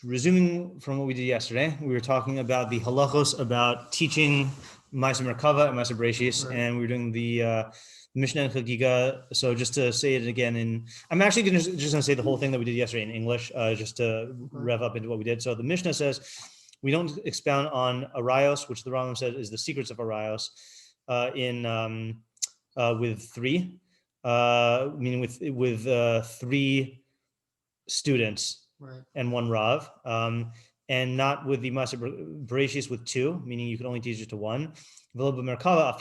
resuming from what we did yesterday, we were talking about the halachos about teaching Maaseh Merkavah and Maaseh Bereishis, right. And we were doing the Mishneh and Chagigah. So just to say it again, I'm actually just going to say the whole thing that we did yesterday in English, just to rev up into what we did. So the Mishnah says we don't expound on arayos, which the Rambam said is the secrets of arayos, with three, meaning with three students, right, and one rav, and not with the Maaseh Bereishis with two, meaning you can only teach it to one. Not the Merkavah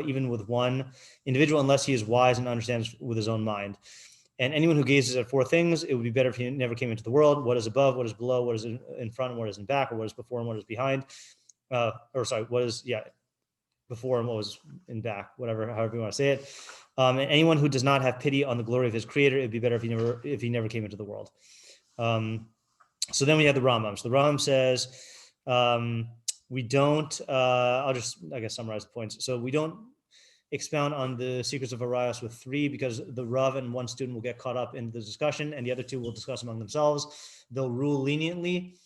even with one individual, unless he is wise and understands with his own mind. And anyone who gazes at four things, it would be better if he never came into the world: what is above, what is below, what is in front, and what is in back, or what is before and what is behind. What is before and what was in back, however you want to say it. And anyone who does not have pity on the glory of his creator, it'd be better if he never came into the world. So then we have the Rambam. So the Rambam says, we don't, I'll just, I guess, summarize the points. So we don't expound on the secrets of arayos with three, because the Rav and one student will get caught up in the discussion, and the other two will discuss among themselves. They'll rule leniently,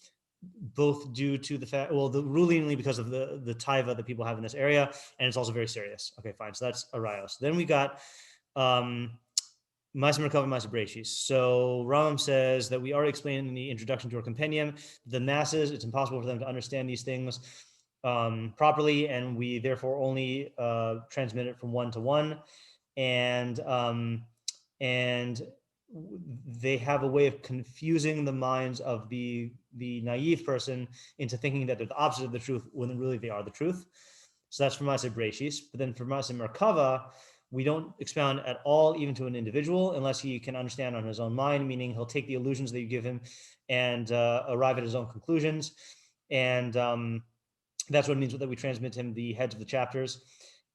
both due to the fact, they'll rule leniently because of the taiva that people have in this area, and it's also very serious. Okay, fine. So that's arayos. Then we got Maaseh Merkavah and Maaseh Bereishis. So Rambam says that we already explained in the introduction to our compendium, the masses, it's impossible for them to understand these things properly, and we therefore only transmit it from one to one, and they have a way of confusing the minds of the naive person into thinking that they're the opposite of the truth when really they are the truth. So that's for Maaseh Bereishis. But then for Maaseh Merkavah, we don't expound at all, even to an individual, unless he can understand on his own mind, meaning he'll take the illusions that you give him and arrive at his own conclusions. And that's what it means that we transmit to him the heads of the chapters.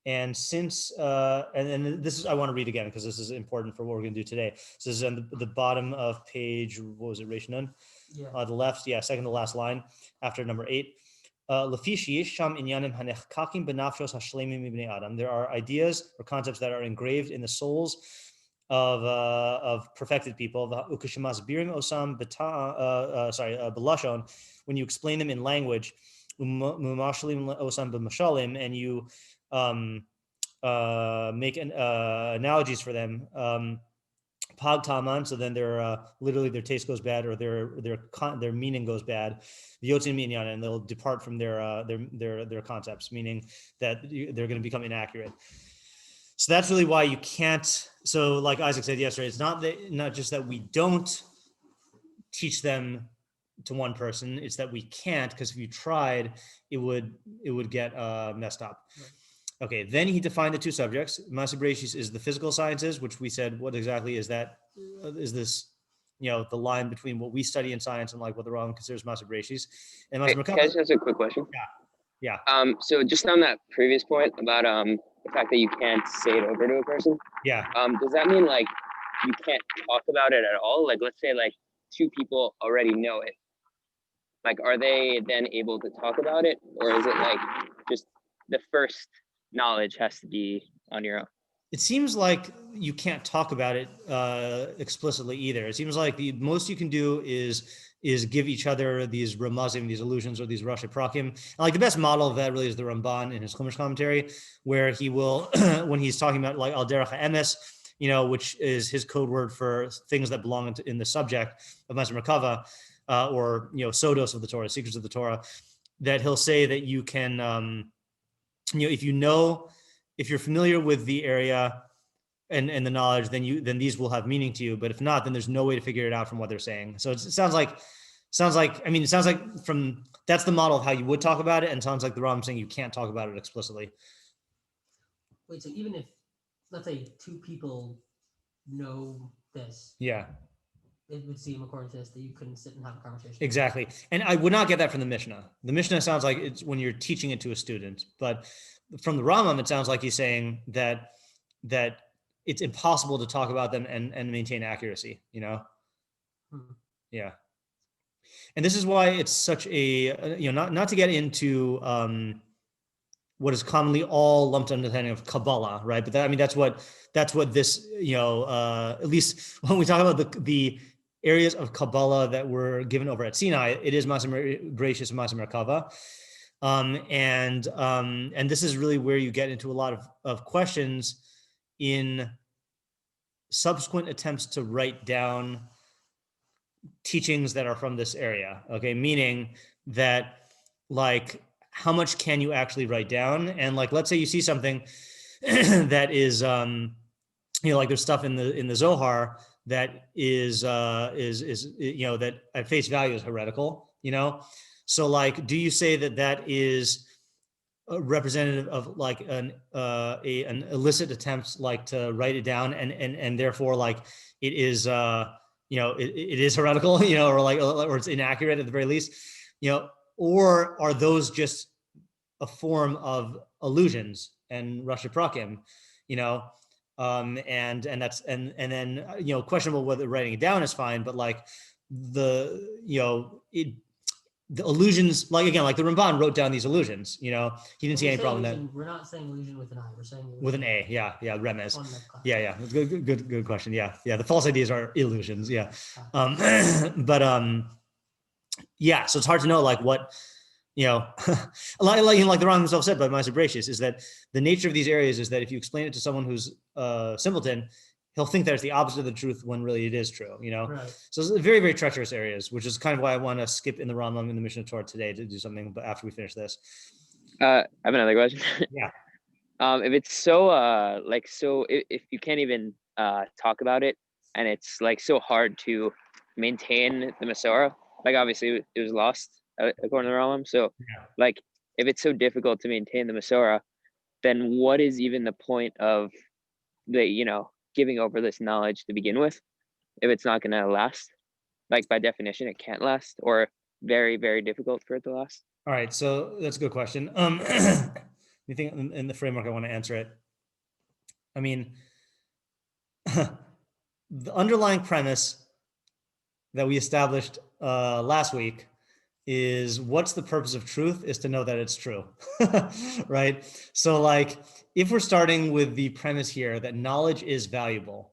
And since, and this is, I want to read again, because this is important for what we're going to do today. So this is on the bottom of page, what was it, Reish Nun? Yeah. The left, second to last line, after number 8. There are ideas or concepts that are engraved in the souls of perfected people. When you explain them in language, and you make analogies for them. Pag taman, so then literally their taste goes bad, or their meaning goes bad. Yotzin minyan, and they'll depart from their concepts, meaning that they're going to become inaccurate. So that's really why you can't. So like Isaac said yesterday, it's not just that we don't teach them to one person, it's that we can't, because if you tried, it would get messed up. Right. Okay, then he defined the two subjects. Maaseh Bereishis is the physical sciences, which we said, what exactly is that? Is this, the line between what we study in science and like what the Rambam considers Maaseh Bereishis? And Maaseh Merkavah. Can I just ask a quick question? Yeah. So just on that previous point about the fact that you can't say it over to a person. Yeah. Does that mean like you can't talk about it at all? Like, let's say like two people already know it. Like, are they then able to talk about it, or is it like just the first knowledge has to be on your own? It seems like you can't talk about it explicitly either. It seems like the most you can do is give each other these ramazim, these illusions, or these rashi prakim. And like the best model of that really is the Rambam in his Chumash commentary, where he will, when he's talking about like al derech ha'emes, which is his code word for things that belong in the subject of Maaseh Merkavah, or sodos of the Torah, secrets of the Torah, that he'll say that you can, if you're familiar with the area and the knowledge, then these will have meaning to you. But if not, then there's no way to figure it out from what they're saying. So it sounds like from that's the model of how you would talk about it, and sounds like the Rambam saying you can't talk about it explicitly. Wait, so even if, let's say, two people know this, it would seem, according to this, that you couldn't sit and have a conversation. Exactly. And I would not get that from the Mishnah. The Mishnah sounds like it's when you're teaching it to a student, but from the Rambam, it sounds like he's saying that it's impossible to talk about them and maintain accuracy, Yeah. And this is why it's such a, not to get into what is commonly all lumped under the heading of Kabbalah, right? But that's what this, at least when we talk about the areas of Kabbalah that were given over at Sinai, it is Maaseh Bereishis and Maaseh Merkavah. And this is really where you get into a lot of questions in subsequent attempts to write down teachings that are from this area. Okay, meaning that like how much can you actually write down? And like, let's say you see something that is, like there's stuff in the Zohar that is that at face value is heretical. So like, do you say that is a representative of like an illicit attempt like to write it down and therefore like it is it is heretical, or it's inaccurate at the very least, or are those just a form of illusions and Rashi Prakim, and that's and then questionable whether writing it down is fine, but like the illusions, like again, like the Rambam wrote down these illusions, he didn't see any problem with that. We're not saying illusion with an I, we're saying with an A. Yeah, remez. Yeah, good question. Yeah, the false ideas are illusions. Yeah, but yeah, so it's hard to know like what like the Rambam himself said by Maaseh Bereishis is that the nature of these areas is that if you explain it to someone who's simpleton, he'll think that it's the opposite of the truth when really it is true, Right. So it's very, very treacherous areas, which is kind of why I want to skip in the Rambam in the Mishneh Torah today to do something, but after we finish this. I have another question. Yeah. If it's so if you can't even talk about it and it's like so hard to maintain the Masorah, like obviously it was lost according to the Rambam. So like if it's so difficult to maintain the Masorah, then what is even the point of the giving over this knowledge to begin with if it's not going to last? Like by definition it can't last, or very, very difficult for it to last. All right, so that's a good question. You think in the framework I want to answer it. I mean, the underlying premise that we established last week is what's the purpose of truth is to know that it's true, right? So like, if we're starting with the premise here that knowledge is valuable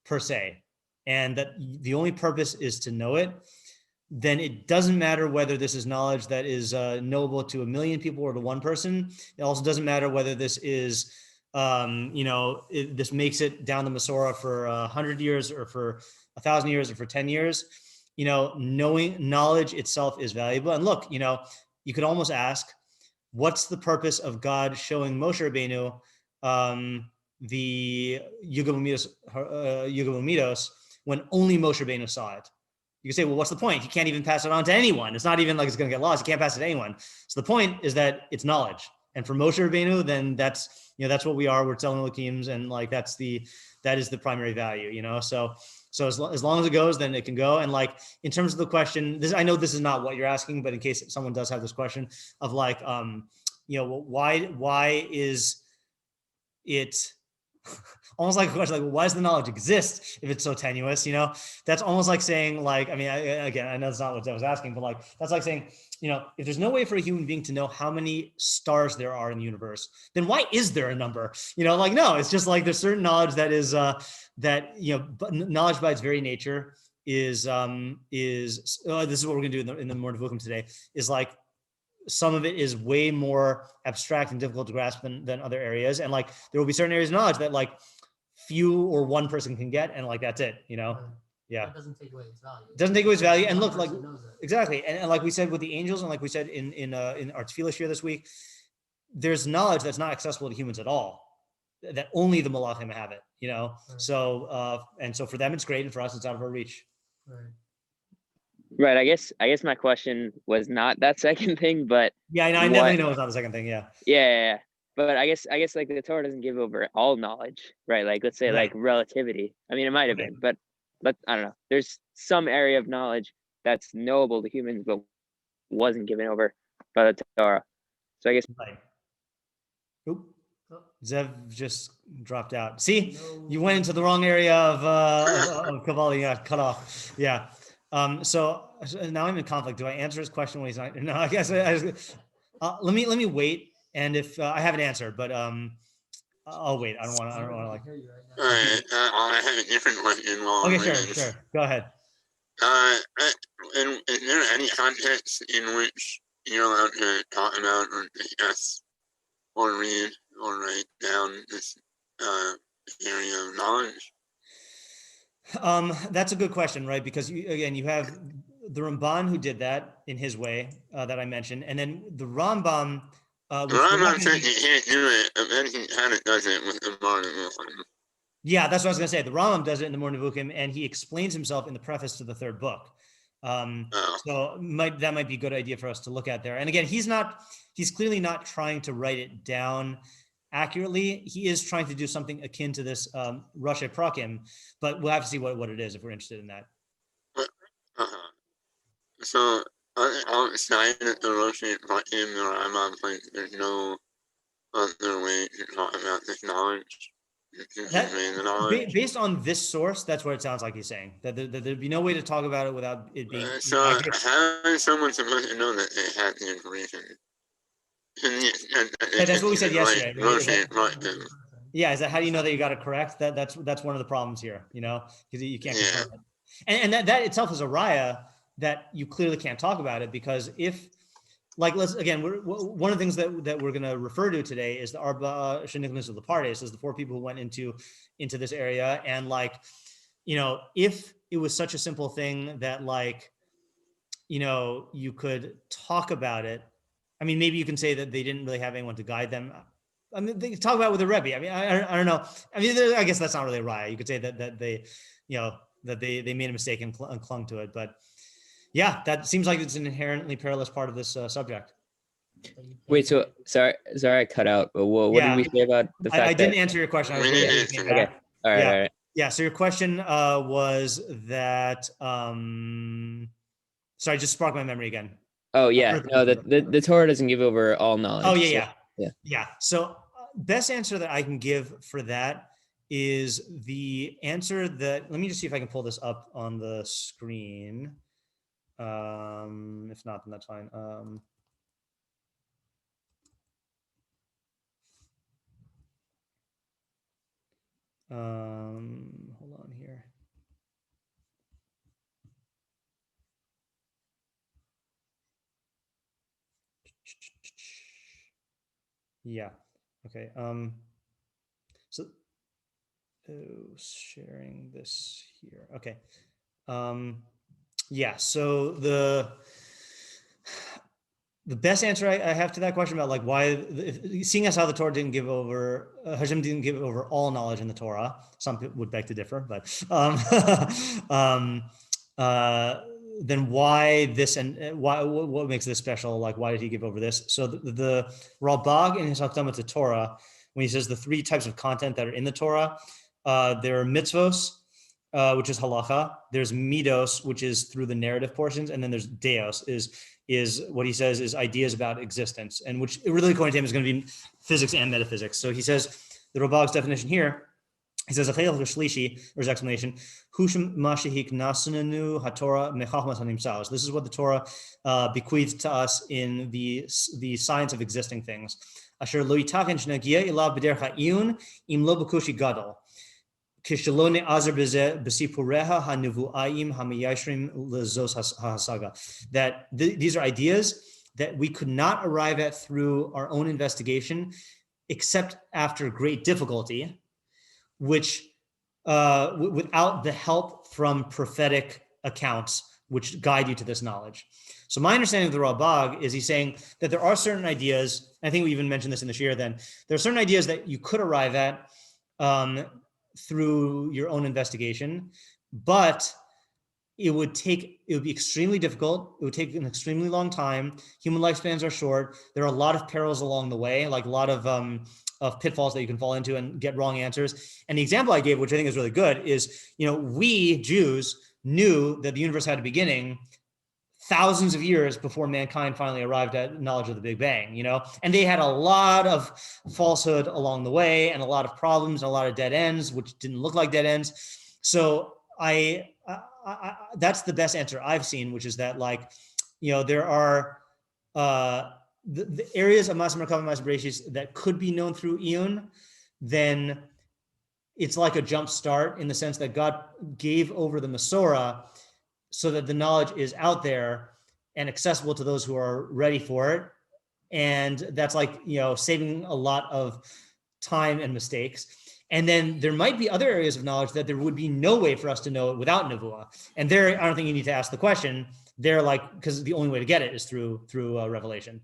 per se, and that the only purpose is to know it, then it doesn't matter whether this is knowledge that is knowable to 1 million people or to one person. It also doesn't matter whether this is, this makes it down the Masorah for 100 years or for 1,000 years or for 10 years. Knowing knowledge itself is valuable. And look, you could almost ask, what's the purpose of God showing Moshe Rabbeinu the Yugam Midos when only Moshe Rabbeinu saw it? You could say, well, what's the point? He can't even pass it on to anyone. It's not even like it's going to get lost. He can't pass it to anyone. So the point is that it's knowledge. And for Moshe Rabbeinu, then that's what we are. We're telling Elokims, and like that is the primary value. So as long as it goes, then it can go. And like in terms of the question, I know this is not what you're asking, but in case someone does have this question of like, why is it almost like a question like, why does the knowledge exist if it's so tenuous? That's almost like saying like, I mean, again, I know that's not what I was asking, but like, that's like saying, if there's no way for a human being to know how many stars there are in the universe, then why is there a number? No, it's just like there's certain knowledge that is, but knowledge by its very nature is this is what we're gonna do in the more Nevuchim today, is like, some of it is way more abstract and difficult to grasp than other areas. And like, there will be certain areas of knowledge that like few or one person can get. And like, that's it, Yeah. It doesn't take away its value. It doesn't take away its value. And look, like, exactly. And like we said with the angels, and like we said in our tefillah shiur this week, there's knowledge that's not accessible to humans at all, that only the malachim have it, Right. So, and so for them, it's great. And for us, it's out of our reach. Right. I guess my question was not that second thing, but yeah, I definitely know it's not the second thing. Yeah. Yeah. But I guess like the Torah doesn't give over all knowledge, right? Like, let's say like relativity. I mean, it might have been, but I don't know. There's some area of knowledge that's knowable to humans, but wasn't given over by the Torah. So I guess. Right. Oop. Zev just dropped out. See, you went into the wrong area of Kabbalah. Yeah, cut off. Yeah. So now I'm in conflict. Do I answer his question when he's not? No, I guess let me wait. And if I have an answer, but I'll wait. I don't want to like. All right, I have a different question. Okay, sure. Go ahead. Is there any context in which you're allowed to talk about or discuss or read or write down this area of knowledge? That's a good question, right? Because you have the Ramban who did that in his way that I mentioned, and then the Rambam. The Rambam said you can't do it, and then he kind of does it with the Moreh. Yeah, that's what I was going to say. The Rambam does it in the Moreh, and he explains himself in the preface to the third book. So that might be a good idea for us to look at there. And again, he's clearly not trying to write it down accurately. He is trying to do something akin to this Rashi Prakim, but we'll have to see what it is if we're interested in that. So outside of the Rashi Prakim, the Rambam, like, there's no other way to talk about this knowledge. Based on this source, that's what it sounds like he's saying. That there'd be no way to talk about it without it being. So how is someone supposed to know that they have the information? That's what we said yesterday. Yeah, is that how do you know that you got it correct? That's one of the problems here, because you can't confirm it. And that itself is a raya that you clearly can't talk about it, because if, like, let's again, one of the things that we're going to refer to today is the Arba Shenichnas of the Pardes, is the 4 people who went into this area, and like, if it was such a simple thing that, like, you could talk about it. I mean, maybe you can say that they didn't really have anyone to guide them. I mean, they talk about it with a Rebbe. I mean, I don't know. I mean, I guess that's not really a raya. You could say that they, that they made a mistake and clung to it, but. Yeah, that seems like it's an inherently perilous part of this subject. Wait, so sorry, I cut out. But what did we say about the fact I didn't answer your question. I was okay. All right. Yeah. So your question was that. Sorry, just spark my memory again. Oh yeah, no, the Torah doesn't give over all knowledge. Oh yeah. So best answer that I can give for that is the answer that. Let me just see if I can pull this up on the screen. If not, then that's fine. Hold on here. Yeah. Okay. So sharing this here. Okay. Yeah, so the best answer I have to that question about, like, why, seeing as how the Torah didn't give over, Hashem didn't give over all knowledge in the Torah. Some people would beg to differ, but then why this, and what makes this special? Like, why did he give over this? So the Ralbag in his Hakdama to Torah, when he says the 3 types of content that are in the Torah, there are mitzvos, which is halacha. There's midos, which is through the narrative portions, and then there's deos, is what he says is ideas about existence, and which really, according to him, is going to be physics and metaphysics. So he says the Ralbag's definition here. He says a chayil shlishi, or his explanation, hushim mashihik nasunanu haTorah mechachmas hanimsaos. This is what the Torah bequeathed to us in the science of existing things. Asher lo yitachen shnagia ilav b'derech iyun im lo b'kushi gadol. That these are ideas that we could not arrive at through our own investigation, except after great difficulty, which without the help from prophetic accounts, which guide you to this knowledge. So my understanding of the Ralbag is he's saying that there are certain ideas, I think we even mentioned this in the shiur then, there are certain ideas that you could arrive at through your own investigation, but it would be extremely difficult. It would take an extremely long time. Human lifespans are short. There are a lot of perils along the way, like a lot of pitfalls that you can fall into and get wrong answers. And the example I gave, which I think is really good, is, we Jews knew that the universe had a beginning thousands of years before mankind finally arrived at knowledge of the Big Bang, and they had a lot of falsehood along the way and a lot of problems and a lot of dead ends, which didn't look like dead ends. So I that's the best answer I've seen, which is that, like, there are the areas of Maaseh Merkavah and Maaseh Bereishis that could be known through iyun. Then it's like a jump start in the sense that God gave over the Masorah so that the knowledge is out there and accessible to those who are ready for it. And that's like, saving a lot of time and mistakes. And then there might be other areas of knowledge that there would be no way for us to know it without nevuah. And there, I don't think you need to ask the question. They're like, because the only way to get it is through revelation,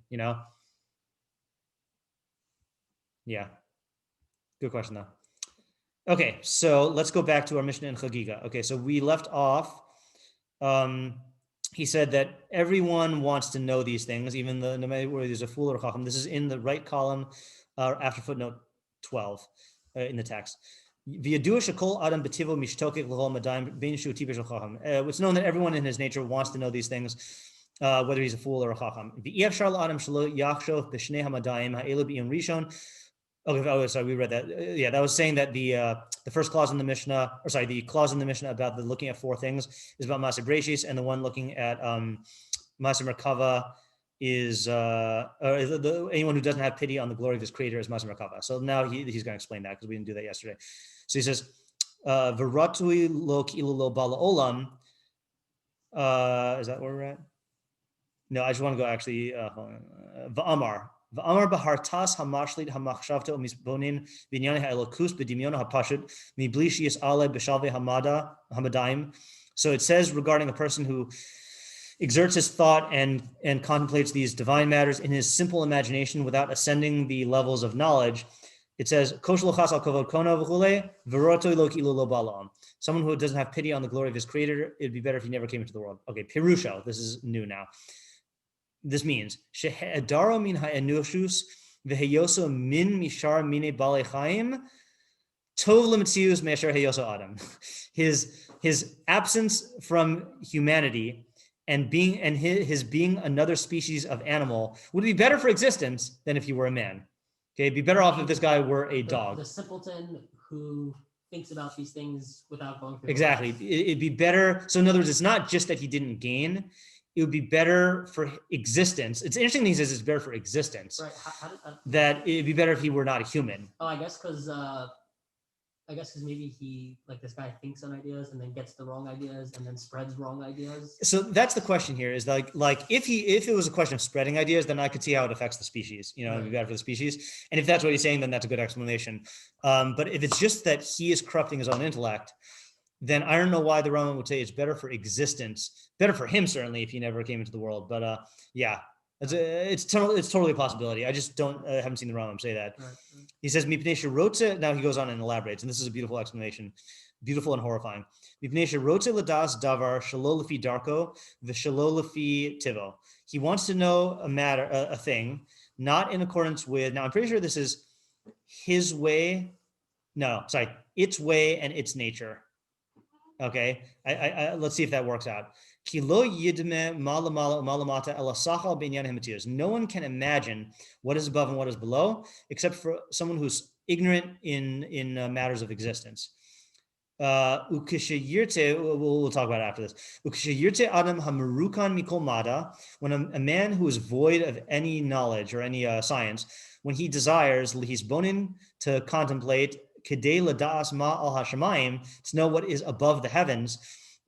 Yeah. Good question though. Okay, so let's go back to our Mishnah in Chagigah. Okay, so we left off. He said that everyone wants to know these things, even no matter whether there's a fool or a chacham. This is in the right column after footnote 12 in the text. It's known that everyone in his nature wants to know these things, whether he's a fool or a chacham. Okay, sorry, we read that. That was saying that the first clause in the Mishnah, the clause in the Mishnah about the looking at four things is about Maaseh Bereishis, and the one looking at Maaseh Merkavah is anyone who doesn't have pity on the glory of his creator is Maaseh Merkavah. So now he's going to explain that because we didn't do that yesterday. So he says, "V'ratui lo ki'ilu lo bala olam." Is that where we're at? No, I just want to go actually. V'amar. V'amar b'hartas hamashlit hamachshavta u'misbonin b'inyanei ha'elokus b'dimyono ha'pashut mibli sheyis ale b'shalvei hamadaim. So it says regarding a person who exerts his thought and contemplates these divine matters in his simple imagination without ascending the levels of knowledge. It says, someone who doesn't have pity on the glory of his creator, it'd be better if he never came into the world. Okay, pirusho, this is new now. This means, min ha'enushus v'heyoso min mishar mine balei chaim tov l'metzius me'asher heyoso adam. His absence from humanity and his being another species of animal would be better for existence than if he were a man. Okay, it'd be better off if this guy were a dog. The simpleton who thinks about these things without going through. Exactly. It'd be better. So in other words, it's not just that he didn't gain. It would be better for existence. It's interesting that he says it's better for existence. Right. That it'd be better if he were not a human. Oh, I guess because maybe this guy thinks on ideas and then gets the wrong ideas and then spreads wrong ideas. So that's the question here is like if it was a question of spreading ideas, then I could see how it affects the species, it'd be bad for the species. And if that's what he's saying, then that's a good explanation. But if it's just that he is corrupting his own intellect, then I don't know why the Rambam would say it's better for existence, better for him certainly if he never came into the world. But it's totally a possibility. I just haven't seen the Rambam say that. Right. He says, now he goes on and elaborates, and this is a beautiful explanation, beautiful and horrifying. He wants to know a thing, not in accordance with, now I'm pretty sure this is his way, its way and its nature. Okay, let's see if that works out. No one can imagine what is above and what is below, except for someone who's ignorant in matters of existence. We'll talk about it after this. When a man who is void of any knowledge or any science, when he desires, he's bonin to contemplate, kedei l'da'as ma al hashamayim, to know what is above the heavens,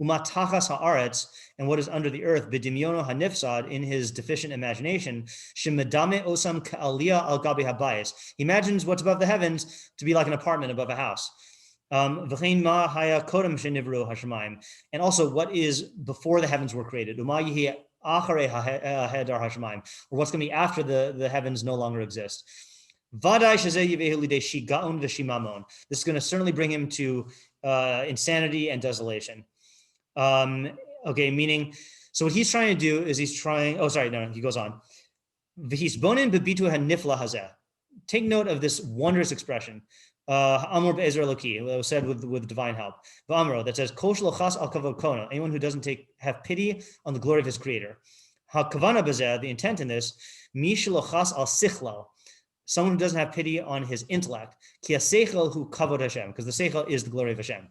umatachas haaretz, and what is under the earth, b'dimyono hanifsad, in his deficient imagination, shemedame osam ka'aliyah al gabi habayis. He imagines what's above the heavens to be like an apartment above a house. V'chein ma haya kodem shenivru hashamayim, and also what is before the heavens were created, uma yihi acharei hadar hashamayim, or what's going to be after the heavens no longer exist. This is going to certainly bring him to insanity and desolation. Meaning, so what he's trying to do is he goes on. Take note of this wondrous expression. Amor be'ezer Eloki, that was said with divine help. That says, anyone who doesn't have pity on the glory of his creator. The intent in this, someone who doesn't have pity on his intellect, because the seichel is the glory of Hashem.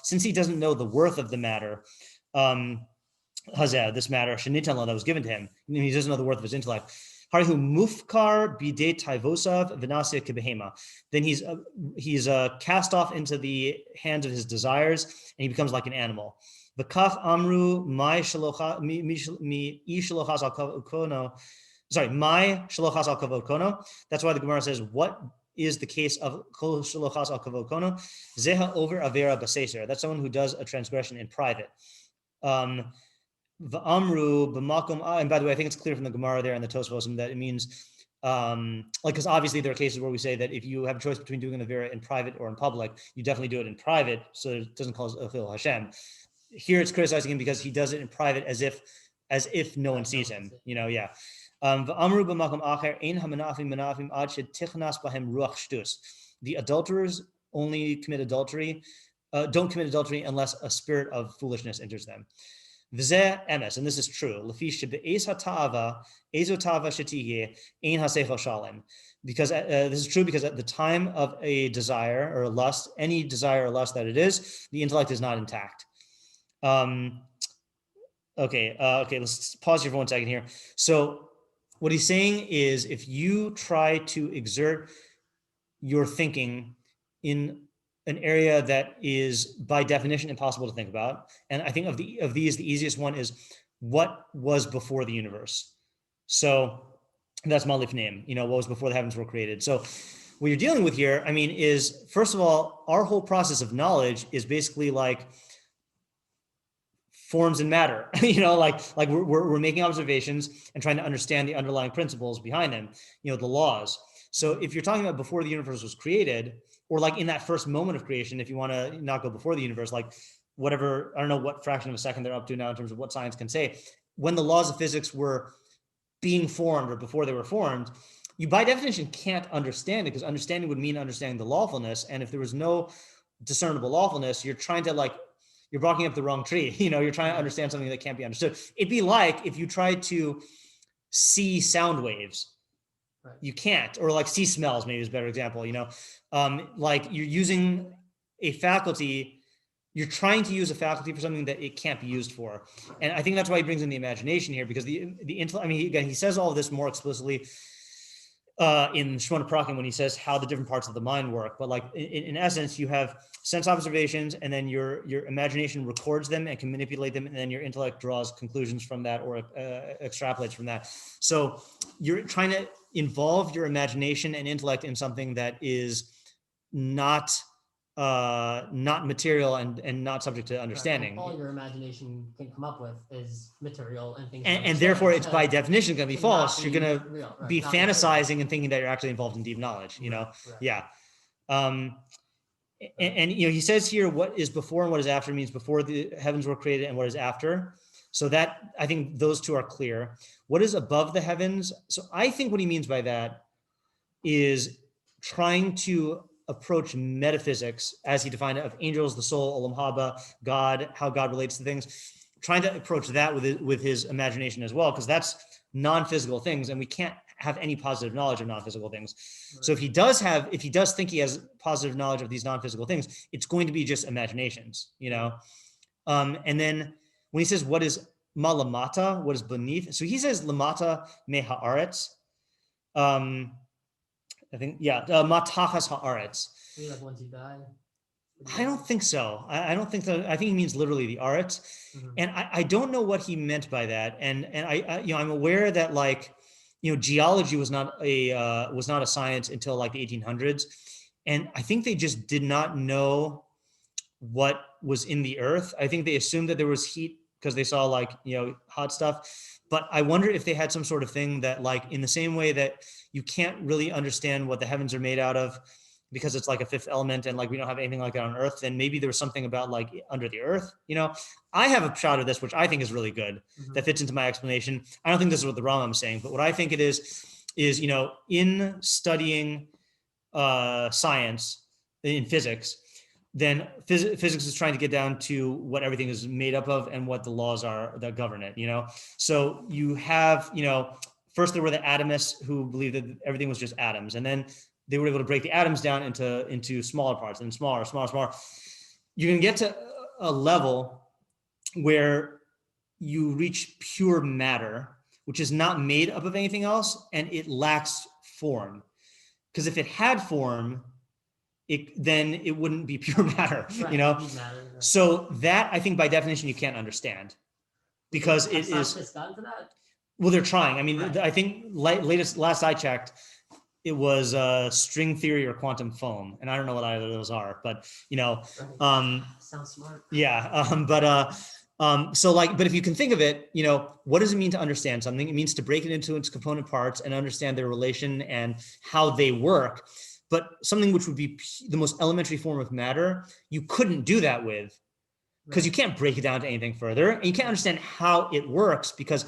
Since he doesn't know the worth of the matter, this matter that was given to him, he doesn't know the worth of his intellect. Harihu mufkar bide taivosav v'naseh kebehema. Then he's cast off into the hands of his desires, and he becomes like an animal. V'kach amru mai shalochas al kono. Sorry, my shalochas al kavod kono. That's why the Gemara says, what is the case of kol shalochas al kavod kono? Zeha over avera baseser. That's someone who does a transgression in private. V'amru b'makom. And by the way, I think it's clear from the Gemara there and the Tosfos that it means, because obviously there are cases where we say that if you have a choice between doing an avera in private or in public, you definitely do it in private, so it doesn't cause Achil Hashem. Here it's criticizing him because he does it in private as if no one sees him. Yeah. The adulterers only commit adultery, don't commit adultery unless a spirit of foolishness enters them. V'zeh emes, and this is true. Because this is true because at the time of a desire or a lust, any desire or lust that it is, the intellect is not intact. Okay, let's pause here for 1 second here. So what he's saying is, if you try to exert your thinking in an area that is by definition impossible to think about, and I think of these, the easiest one is what was before the universe. So that's malifnim, what was before the heavens were created. So what you're dealing with here, is first of all, our whole process of knowledge is basically like forms and matter, like we're making observations and trying to understand the underlying principles behind them, the laws. So if you're talking about before the universe was created, or like in that first moment of creation, if you want to not go before the universe, like whatever, I don't know what fraction of a second they're up to now in terms of what science can say, when the laws of physics were being formed or before they were formed, you by definition can't understand it, because understanding would mean understanding the lawfulness. And if there was no discernible lawfulness, you're trying to you're barking up the wrong tree. You're trying to understand something that can't be understood. It'd be like if you tried to see sound waves, right. You can't, or see smells, maybe is a better example, like you're using a faculty, you're trying to use a faculty for something that it can't be used for. And I think that's why he brings in the imagination here, because the intellect, again, he says all of this more explicitly in Shmona Prakim when he says how the different parts of the mind work. But in essence, you have sense observations, and then your imagination records them and can manipulate them, and then your intellect draws conclusions from that or extrapolates from that. So you're trying to involve your imagination and intellect in something that is not material and not subject to understanding. Right. All your imagination can come up with is material and things. And therefore, it's by definition going to be false. You're going to be fantasizing and thinking that you're actually involved in deep knowledge. Right. Yeah. And he says here what is before and what is after means before the heavens were created and what is after. So that, I think those two are clear. What is above the heavens? So I think what he means by that is trying to approach metaphysics as he defined it, of angels, the soul, olam haba, God, how God relates to things, trying to approach that with his imagination as well, because that's non-physical things, and we can't have any positive knowledge of non-physical things. Right. So if he does think he has positive knowledge of these non-physical things, it's going to be just imaginations, and then when he says what is malamata, what is beneath, so he says lamata me haaretz. I think, matachas haaretz. Maybe like once you die. I don't think so. I don't think so. I think he means literally the aretz. Mm-hmm. And I don't know what he meant by that. And I I'm aware that geology was not a science until the 1800s. And I think they just did not know what was in the earth. I think they assumed that there was heat because they saw hot stuff. But I wonder if they had some sort of thing that in the same way that you can't really understand what the heavens are made out of because it's like a fifth element and we don't have anything like that on earth, then maybe there was something about under the earth. I have a shot of this, which I think is really good, mm-hmm. that fits into my explanation. I don't think this is what the Rambam is saying, but what I think it is in studying science, in physics, then physics is trying to get down to what everything is made up of and what the laws are that govern it, So you have, first there were the atomists who believed that everything was just atoms, and then they were able to break the atoms down into smaller parts and smaller. You're going to get to a level where you reach pure matter, which is not made up of anything else, and it lacks form. Because if it had form, then it wouldn't be pure matter, Right, you know? matter, right. So that, I think by definition, you can't understand. Because it is... Scientists gotten to that? Well, they're trying. I mean, Right. I think last I checked, it was string theory or quantum foam, and I don't know what either of those are, but you know, Right. Sounds smart. yeah. So like, but if you can think of it, you know, what does it mean to understand something? It means to break it into its component parts and understand their relation and how they work. But something which would be the most elementary form of matter, you couldn't do that with, because you can't break it down to anything further, and you can't understand how it works because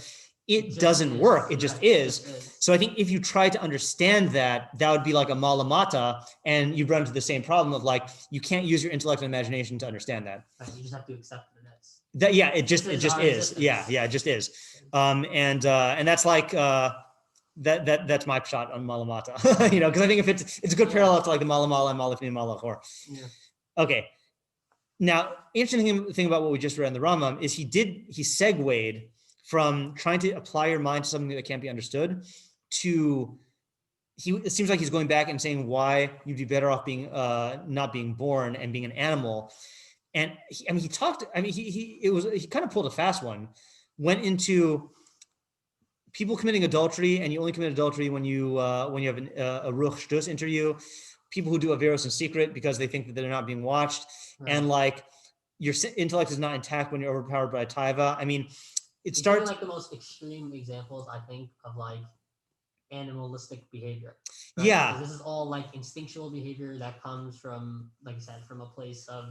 it doesn't work. It just is. So I think if you try to understand that, that would be like a malamata, and you run into the same problem of like, you can't use your intellect and imagination to understand that. You just have to accept that that's... That, yeah, it just is. Yeah, it just is. And that's like, that's my shot on malamata, you know, because I think if it's a good parallel to like the malamala and malafni and malachor. Yeah. Okay. Now, interesting thing about what we just read in the Rambam is he segued from trying to apply your mind to something that can't be understood to, it seems like he's going back and saying why you'd be better off being not being born and being an animal. And he kind of pulled a fast one, went into people committing adultery, and you only commit adultery when you have a ruach shtus interview, people who do averos in secret because they think that they're not being watched, and like your intellect is not intact when you're overpowered by a taiva. I mean, it starts like the most extreme examples, I think, of like animalistic behavior. Right? Yeah. Because this is all like instinctual behavior that comes from, like I said, from a place of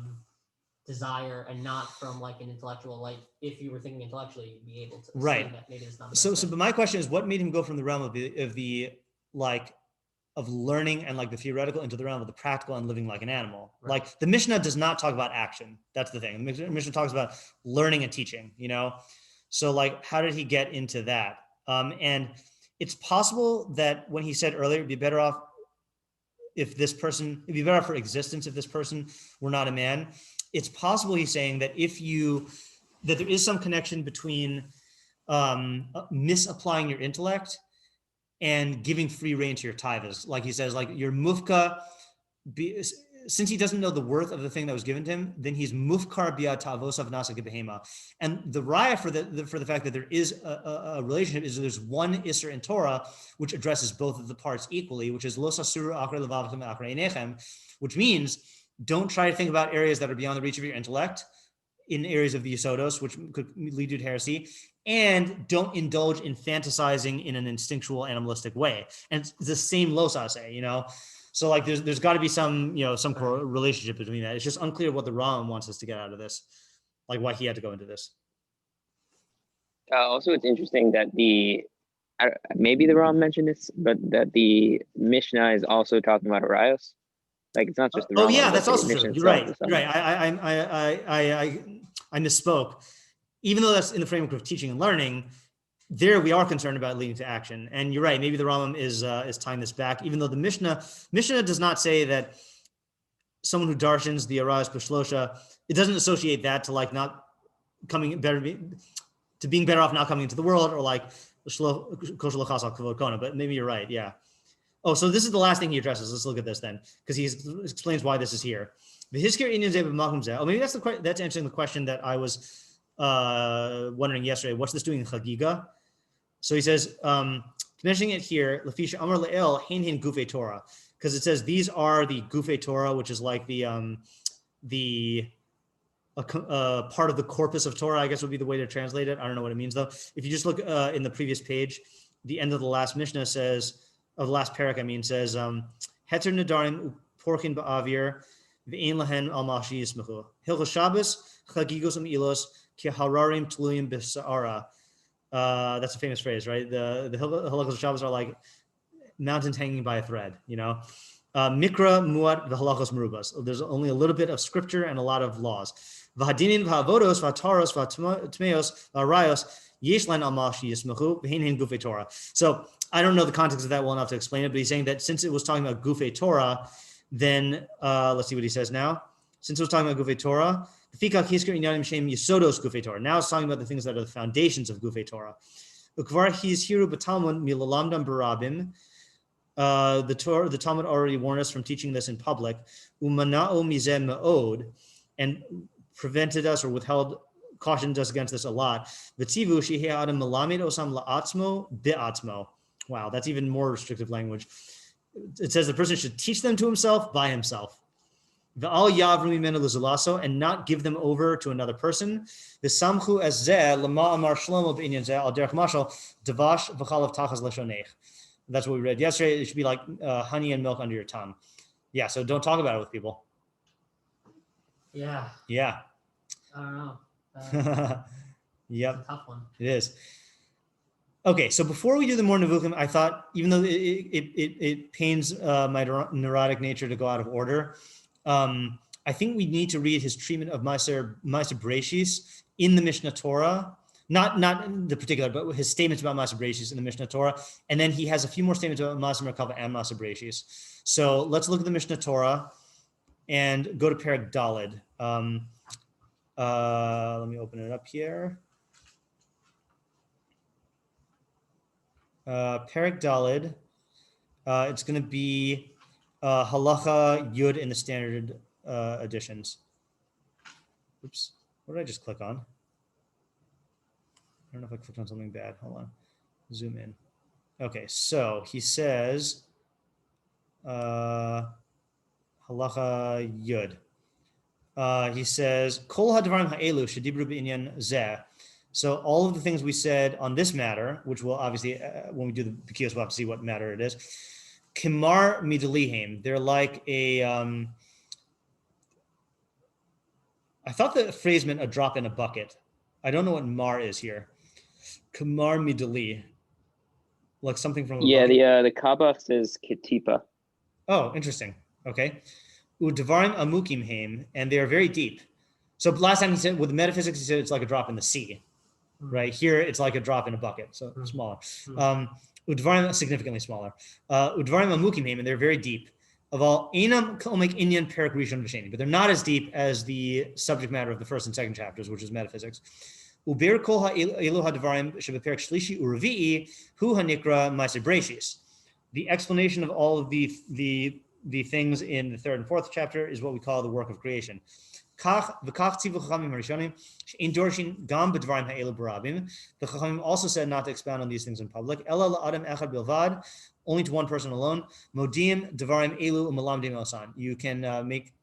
desire and not from like an intellectual, like if you were thinking intellectually, you'd be able to right. see that maybe it's not. So but my question is, what made him go from the realm of learning and like the theoretical into the realm of the practical and living like an animal? Right. Like the Mishnah does not talk about action. That's the thing. The Mishnah talks about learning and teaching, you know? So like, how did he get into that? And it's possible that when he said earlier, it'd be better off it'd be better off for existence if this person were not a man. It's possible he's saying that that there is some connection between misapplying your intellect and giving free rein to your taivas. Like he says, like your mufka, since he doesn't know the worth of the thing that was given to him, then he's mufkar biya ta'avosav nasa gebehema. And the raya for the fact that there is a relationship is there's one isser in Torah which addresses both of the parts equally, which is lo sasuru achre levavchem achre einechem, which means don't try to think about areas that are beyond the reach of your intellect in areas of the Yesodos, which could lead you to heresy, and don't indulge in fantasizing in an instinctual animalistic way. And it's the same losase, you know? So like there's got to be some relationship between that. It's just unclear what the Rambam wants us to get out of this, like why he had to go into this. Also, it's interesting that maybe the Rambam mentioned this, but that the Mishnah is also talking about arayos. Like it's not just the Rambam. Oh yeah, that's also true. You're right. You're right. I misspoke. Even though that's in the framework of teaching and learning, there we are concerned about leading to action. And you're right. Maybe the Rambam is tying this back, even though the Mishnah does not say that someone who darshans the arayos b'shlosha, it doesn't associate that to like not coming to being better off not coming into the world, or like but maybe you're right. Yeah. Oh, so this is the last thing he addresses. Let's look at this then, because he explains why this is here. Oh, maybe that's answering the question that I was wondering yesterday. What's this doing in Chagigah? So he says, mentioning it here, Lafisha Amar Le'el Hein Hein Gufei Torah, because it says these are the Gufei Torah, which is like the part of the corpus of Torah, I guess would be the way to translate it. I don't know what it means though. If you just look in the previous page, the end of the last Mishnah says, of the last parak, says, Heter Nadarim Porkin Ba'avir, V'ein Lahen Al Mashi Yismechu. Hilchos Shabbos, Chagigos Ilos, Ki Hararim Tluyim B'Sa'ara. That's a famous phrase, right? The halachos of Shabbos are like mountains hanging by a thread, you know? Mikra muat v'halachos merubas. There's only a little bit of scripture and a lot of laws. V'hadinin v'havodos v'ataros v'tmeos v'arayos yesh len al mashi yismechu v'hein hein gufei Torah. So I don't know the context of that well enough to explain it, but he's saying that since it was talking about gufei Torah, then let's see what he says now. Since it was talking about gufei Torah, now it's talking about the things that are the foundations of gufei Torah. Ukvar he's hiru b'talmud milalamdam barabim. The Talmud already warned us from teaching this in public. Umana'o mizeh me'od, and prevented us or cautioned us against this a lot. V'tzivu shehei adam melamed osam la'atzmo be'atzmo. Wow, that's even more restrictive language. It says the person should teach them to himself by himself. V'al yavru mimenu l'zulaso, and not give them over to another person. V'samchu es zeh lama amar shlomo b'inyan zeh al derech mashal davash v'chalav tachas leshonech. That's what we read yesterday. It should be like honey and milk under your tongue. Yeah, so don't talk about it with people. Yeah. Yeah. I don't know. Yep. It's a tough one. It is. Okay, so before we do the more nevuchim, I thought, even though it pains my neurotic nature to go out of order, I think we need to read his treatment of Maaseh Bereishis in the Mishneh Torah. Not the particular, but his statements about Maaseh Bereishis in the Mishneh Torah. And then he has a few more statements about Maaseh Merkavah and Maaseh Bereishis. So let's look at the Mishneh Torah and go to Perek Daled. Let me open it up here. Perek Daled. It's going to be halacha yud in the standard editions. Oops, what did I just click on? I don't know if I clicked on something bad. Hold on. Zoom in. Okay, so he says, halacha yud. He says, Kol hadvarim ha'elu shedibru b'inyan zeh. So all of the things we said on this matter, which will obviously, when we do the bekius, we'll have to see what matter it is. Kimar midalihim. They're like a, I thought the phrase meant a drop in a bucket. I don't know what mar is here. Kamar midali, like something from the Kabbah says ketipa. Oh, interesting. Okay. Udvarim amukim heim, and they are very deep. So last time he said with the metaphysics, he said it's like a drop in the sea, right? Here it's like a drop in a bucket, so smaller. Udvarim significantly smaller. Udvarim amukim heim, and they're very deep. Of all enam komek inyan perik rishon v'sheni, but they're not as deep as the subject matter of the first and second chapters, which is metaphysics. Uber kol ha'elu hadvarim shebeperik shlishi u'revi'i hu hanikra Maaseh Bereishis. The explanation of all of the things in the third and fourth chapter is what we call the work of creation. The Chachamim also said not to expound on these things in public. Only to one person alone. Modim devarim elu u'melamdim osan. You can make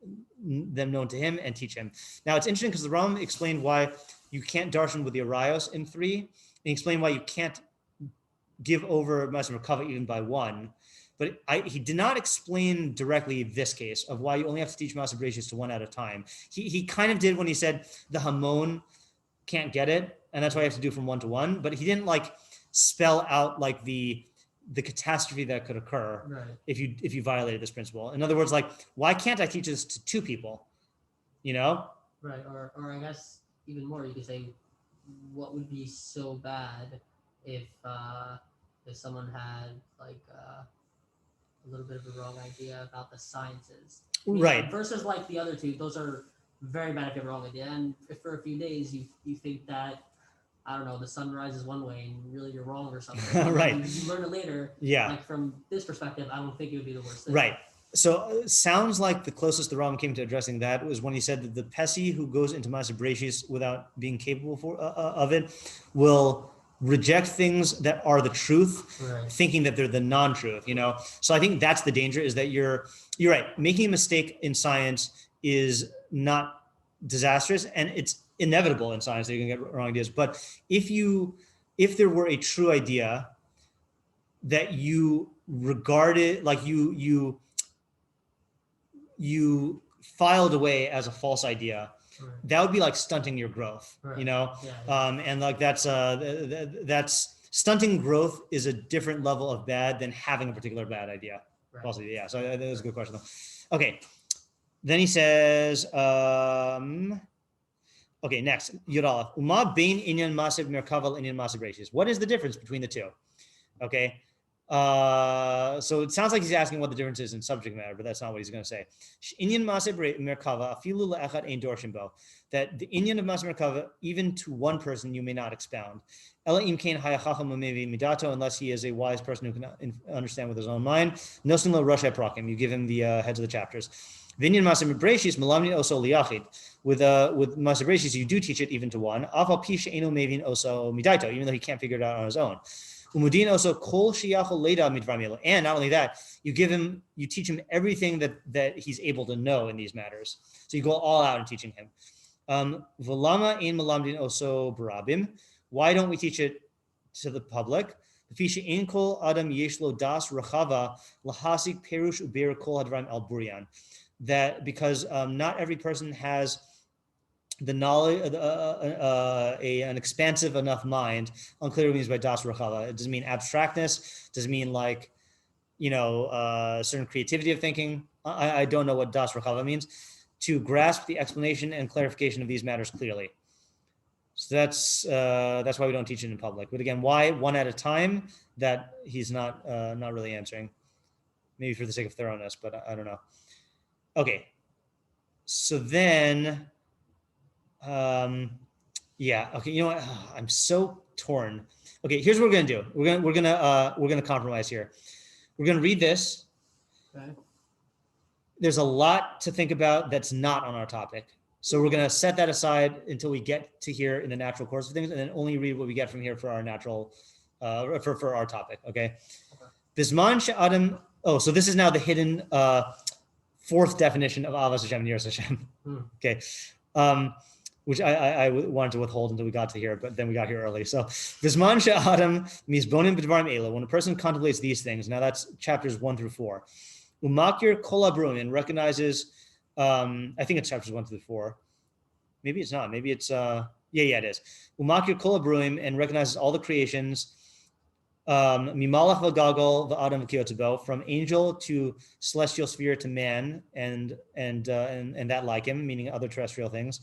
them known to him and teach him. Now it's interesting because the Rambam explained why you can't darshan with the arayos in 3, and he explained why you can't give over Maaseh Merkavah even by 1. But he did not explain directly this case of why you only have to teach Maaseh Bereishis to 1 at a time. He kind of did when he said the Hamon can't get it, and that's why you have to do from 1 to 1. But he didn't like spell out like the catastrophe that could occur if you violated this principle. In other words, like, why can't I teach this to 2 people? You know? Right. Or I guess even more, you could say, what would be so bad if someone had like a little bit of a wrong idea about the sciences. Right. Versus like the other 2, those are very bad if you have a wrong idea. And if for a few days you think that, I don't know, the sun rises one way and really you're wrong or something. Right. You learn it later. Yeah. Like from this perspective, I don't think it would be the worst thing. Right. So sounds like the closest the Rambam came to addressing that was when he said that the Pesi who goes into Maaseh Bereishis without being capable of it will reject things that are the truth, thinking that they're the non-truth, you know? So I think that's the danger, is that you're right. Making a mistake in science is not disastrous, and it's inevitable in science that you're gonna get wrong ideas. But if there were a true idea that you regarded, like you filed away as a false idea, that would be like stunting your growth, you know? And like that's stunting growth is a different level of bad than having a particular bad idea. Possibly, yeah. So that was a good question though. Okay. Then he says, okay, next, Yudalef. Uma bein inyan Maaseh Merkavah inyan Maaseh Bereishis. What is the difference between the 2? Okay. So it sounds like he's asking what the difference is in subject matter, but that's not what he's going to say. Inyan Maaseh Merkavah afilu le'echad ein dorshim bo. That the inyan of Maaseh Merkavah, even to one person, you may not expound. Ela im kain hayachacham u'mevi midato, unless he is a wise person who can understand with his own mind. Nosin lo rosh prakim. You give him the heads of the chapters. Vinyan Maaseh Bereishis melamni oso liyachid. With Maaseh Bereishis, you do teach it even to one. Afal pi she'enu mevin oso midato, even though he can't figure it out on his own. Umudin also kol sheyachol leda midvar, and not only that, you teach him everything that he's able to know in these matters. So you go all out in teaching him. V'lama ein melamdin oso barabim. Why don't we teach it to the public? Fisha ein kol adam yeshlo das rachava lahasik perush uber kol hadvarim al burian. That because not every person has the knowledge, an expansive enough mind. Unclear what it means by das rachava. It doesn't mean abstractness. It doesn't mean like, certain creativity of thinking. I don't know what das rachava means. To grasp the explanation and clarification of these matters clearly. So that's why we don't teach it in public. But again, why one at a time? That he's not really answering. Maybe for the sake of thoroughness, but I don't know. Okay. So then. Okay. You know what? I'm so torn. Okay, here's what we're gonna do. We're gonna compromise here. We're gonna read this. Okay. There's a lot to think about that's not on our topic, so we're gonna set that aside until we get to here in the natural course of things, and then only read what we get from here for our natural, for our topic. Okay. Bisman she'adam. Oh, so this is now the hidden fourth definition of Avas Hashem and Yiras Hashem. Okay. Which I wanted to withhold until we got to here, but then we got here early. So, Bisman she'adam mizbonim b'dvarim ela. When a person contemplates these things, now that's chapters 1-4. Umakir kol habruim, recognizes, I think it's chapters 1-4. Maybe it's not. Maybe it's it is. Umakir kol habruim, and recognizes all the creations. Mimalach v'gagol v'adam v'kiyotabo, from angel to celestial sphere to man, and that like him, meaning other terrestrial things.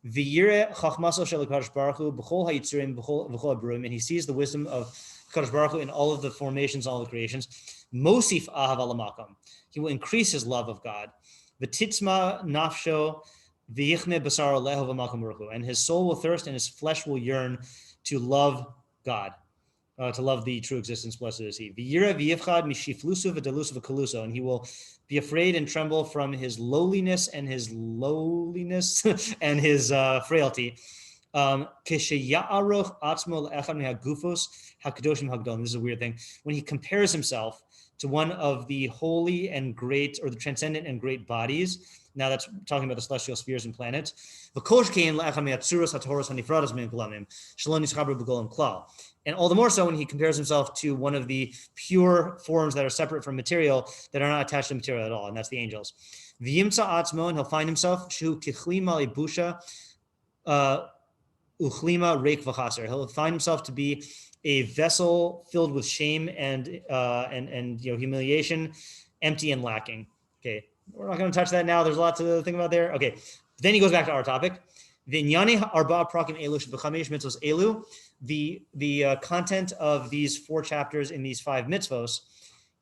V'yireh chachmaso shel HaKadosh Baruch Hu b'chol ha'yitzurim b'chol habruim, and he sees the wisdom of HaKadosh Baruch Hu in all of the formations, all the creations. Mosif ahav alamakam, he will increase his love of God. V'titzma nafsho v'yichme basaro leho v'makam baruch hu, and his soul will thirst and his flesh will yearn to love God. To love the true existence, blessed is he. V'yira v'yivchad mishiflusu v'delusu v'kaluso, and he will be afraid and tremble from his lowliness and his frailty. Kesheya'aroch atzmo le'echad mehagufos hakadoshim hagdolim. This is a weird thing. When he compares himself to one of the holy and great, or the transcendent and great bodies. Now that's talking about the celestial spheres and planets. And all the more so when he compares himself to one of the pure forms that are separate from material, that are not attached to material at all, and that's the angels. V'yimtza atzmo, and he'll find himself shu kichlima lebusha uchlima reik v'chaser. He'll find himself to be a vessel filled with shame and humiliation, empty and lacking. Okay, we're not going to touch that now. There's a lot to think about there. Okay, then he goes back to our topic. The content of these 4 chapters in these 5 mitzvos.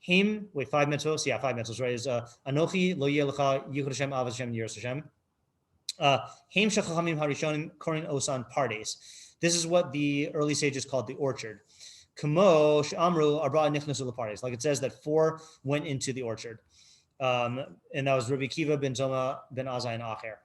5 mitzvos. Yeah, 5 mitzvos. Right? Is Anochi lo yeh lecha yichud Hashem avos Hashem yiras Hashem. Heim shechachamim harishonim korin osan pardes. This is what the early sages called the orchard. Kamo she'amru arba nichnasu lepardes. Like it says that 4 went into the orchard. And that was Rabbi Kiva ben Zoma ben Azai and Acher.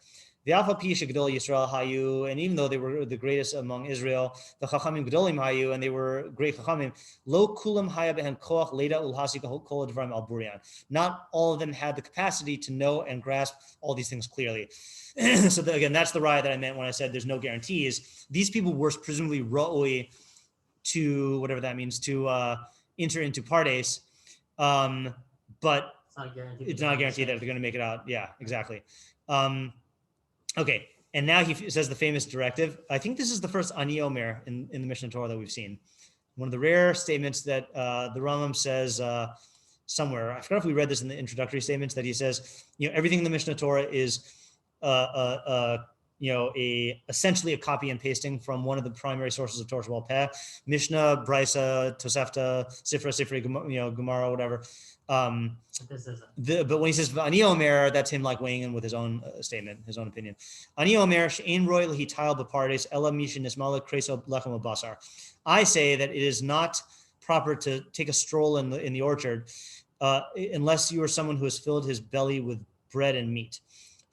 The Alpha Pi Shegdol Yisrael Hayu, and even though they were the greatest among Israel, the Chachamim Gdolim Hayu, and they were great Chachamim, Lo Kulam Haya Behen Koach Leda Ulhasi Kol Advarim Al Burian. Not all of them had the capacity to know and grasp all these things clearly. So again, that's the raya that I meant when I said there's no guarantees. These people were presumably ra'oi to whatever that means, to enter into pardes, but it's not a guarantee that they're going to make it out. Yeah, exactly. Okay, and now he says the famous directive. I think this is the first ani omer in the Mishneh Torah that we've seen. One of the rare statements that the Rambam says somewhere. I forgot if we read this in the introductory statements, that he says, everything in the Mishneh Torah is essentially a copy and pasting from one of the primary sources of Torah Shabbat Peh, Mishnah, Brisa, Tosefta, Sifra, Gemara, whatever. But when he says Ani Omer, that's him like weighing in with his own statement, his own opinion. Ani Omer she'ein roy lehi tile b'pardes ela mishin nismala kreso lechem basar. I say that it is not proper to take a stroll in the orchard unless you are someone who has filled his belly with bread and meat.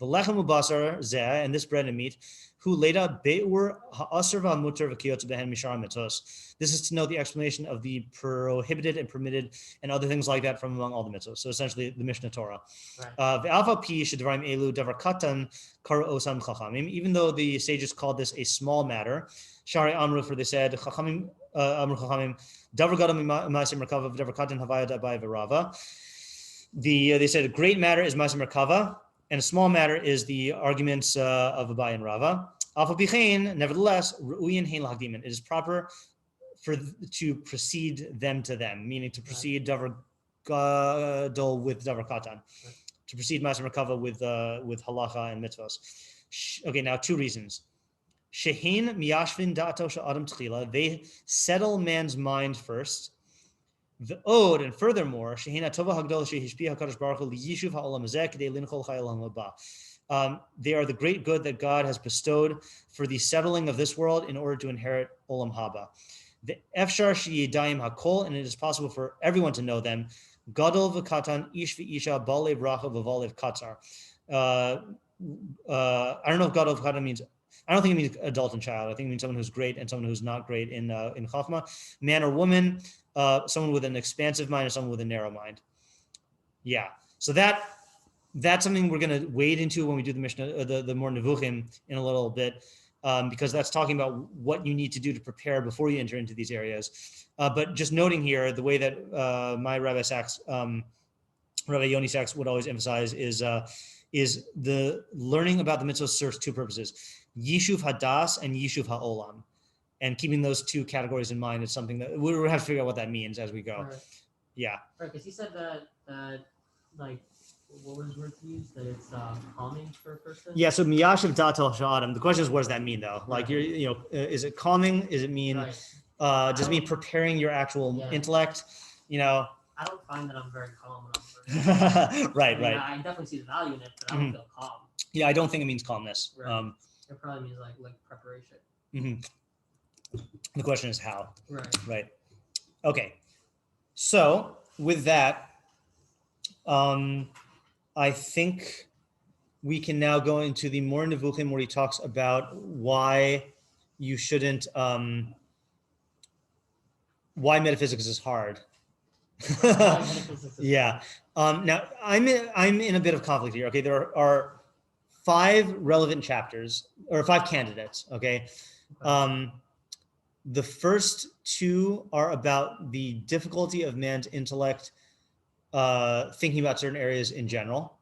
The lechem basar zeh, and this bread and meat, who leda beur ha'asr v'mutar v'kiyotz behen mishar mitzvos. This is to know the explanation of the prohibited and permitted and other things like that from among all the mitzvos. So essentially, the Mishneh Torah. Ve'alva pi shedvarim elu davar katan kar osam chachamim. Even though the sages called this a small matter, shari amru, for they said chachamim amru chachamim davar gadol Maaseh Merkavah davar katan havaya dabai v'rava. They said a great matter is Maaseh Merkavah, and a small matter is the arguments of Abai and Rava. Nevertheless, it is proper to precede them to them, meaning to precede Davar Gadol with Davar Katan, to precede Maaseh Merkavah with halacha and mitzvos. Okay, now 2 reasons. Shehin miyashvin da'ato sha'adam tchila, they settle man's mind first. The ode, and furthermore, they are the great good that God has bestowed for the settling of this world in order to inherit Olam Haba. The Efshar Sheyidayim Hakol, and it is possible for everyone to know them. Gadol v'katan ish v'isha balev racha v'valev katzar. I don't know if Gadol v'katan means. I don't think it means adult and child. I think it means someone who's great and someone who's not great in Chachma, man or woman. Someone with an expansive mind and someone with a narrow mind. Yeah. So that's something we're going to wade into when we do the Mishnah, the more Nevuchim in a little bit, because that's talking about what you need to do to prepare before you enter into these areas. But just noting here, the way that my Rabbi Sachs, Rabbi Yoni Sachs would always emphasize is the learning about the mitzvahs serves 2 purposes: Yishuv Hadas and Yishuv Ha'olam. And keeping those 2 categories in mind is something that we'll have to figure out what that means as we go. Right. Yeah. Right, because he said that like, what was the word to use? That it's calming for a person? Yeah, so miyashiv datal sha'adam. The question is, what does that mean though? Like, is it calming? Does it mean, does it mean preparing your actual intellect? I don't find that I'm very calm when I'm right. I definitely see the value in it, but I don't feel calm. Yeah, I don't think it means calmness. Right. It probably means like preparation. Mm-hmm. The question is how. Right. Okay. So with that, I think we can now go into the more Nevuchim, where he talks about why you shouldn't, why metaphysics is hard. Yeah. Now I'm in a bit of conflict here. Okay, there are 5 relevant chapters, or 5 candidates. Okay. The first 2 are about the difficulty of man's intellect thinking about certain areas in general.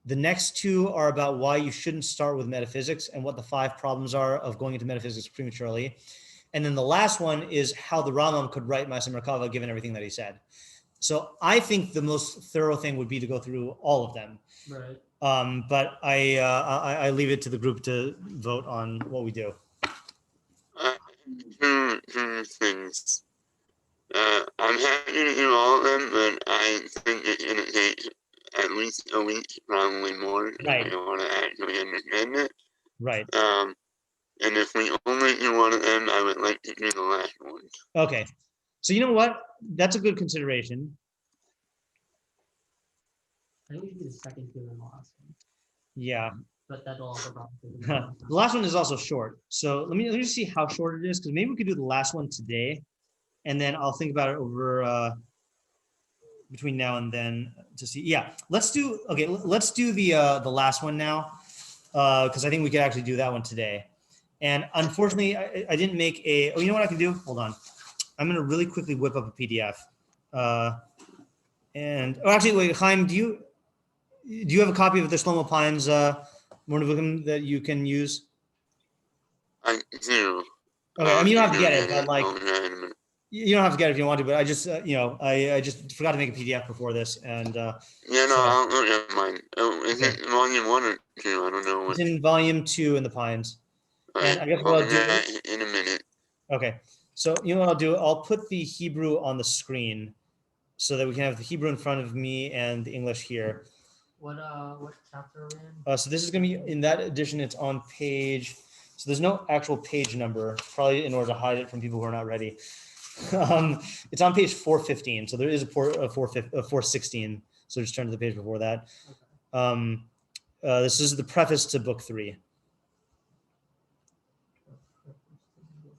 The next 2 are about why you shouldn't start with metaphysics and what the 5 problems are of going into metaphysics prematurely. And then the last one is how the Rambam could write Maaseh Merkavah given everything that he said. So I think the most thorough thing would be to go through all of them. Right. But I leave it to the group to vote on what we do. 2 things. I'm happy to do all of them, but I think it's going to take at least a week, probably more, Right. if you want to actually understand it. Right. And if we only do one of them, I would like to do the last one. Okay. So you know what? That's a good consideration. I think we should do the second 2 and the last one. Yeah. But that'll also probably The last one is also short. So let me just see how short it is, because maybe we could do the last one today, and then I'll think about it over between now and then to see. Yeah, let's do the last one now, because I think we could actually do that one today. And unfortunately, I didn't make a. Oh, you know what I can do? Hold on, I'm gonna really quickly whip up a PDF. Actually, wait, Chaim, do you have a copy of the Shlomo Pine's More Nevuchim that you can use? I do. Okay, I mean, you don't have to get it, but like, You don't have to get it if you want to, but I just, I just forgot to make a PDF before this, and Yeah, no, so I don't have mine. Oh, is okay. it volume 1 or 2? I don't know It's which. in volume 2 in the Pines, and Alright, I guess I'll what do I'll do. that in a minute. Okay, so you know what I'll do? I'll put the Hebrew on the screen so that we can have the Hebrew in front of me and the English here. What chapter are we in? So this is going to be in that edition. It's on page. So there's no actual page number, probably in order to hide it from people who are not ready. It's on page 415. So there is a 416. So just turn to the page before that. Okay. This is the preface to book 3.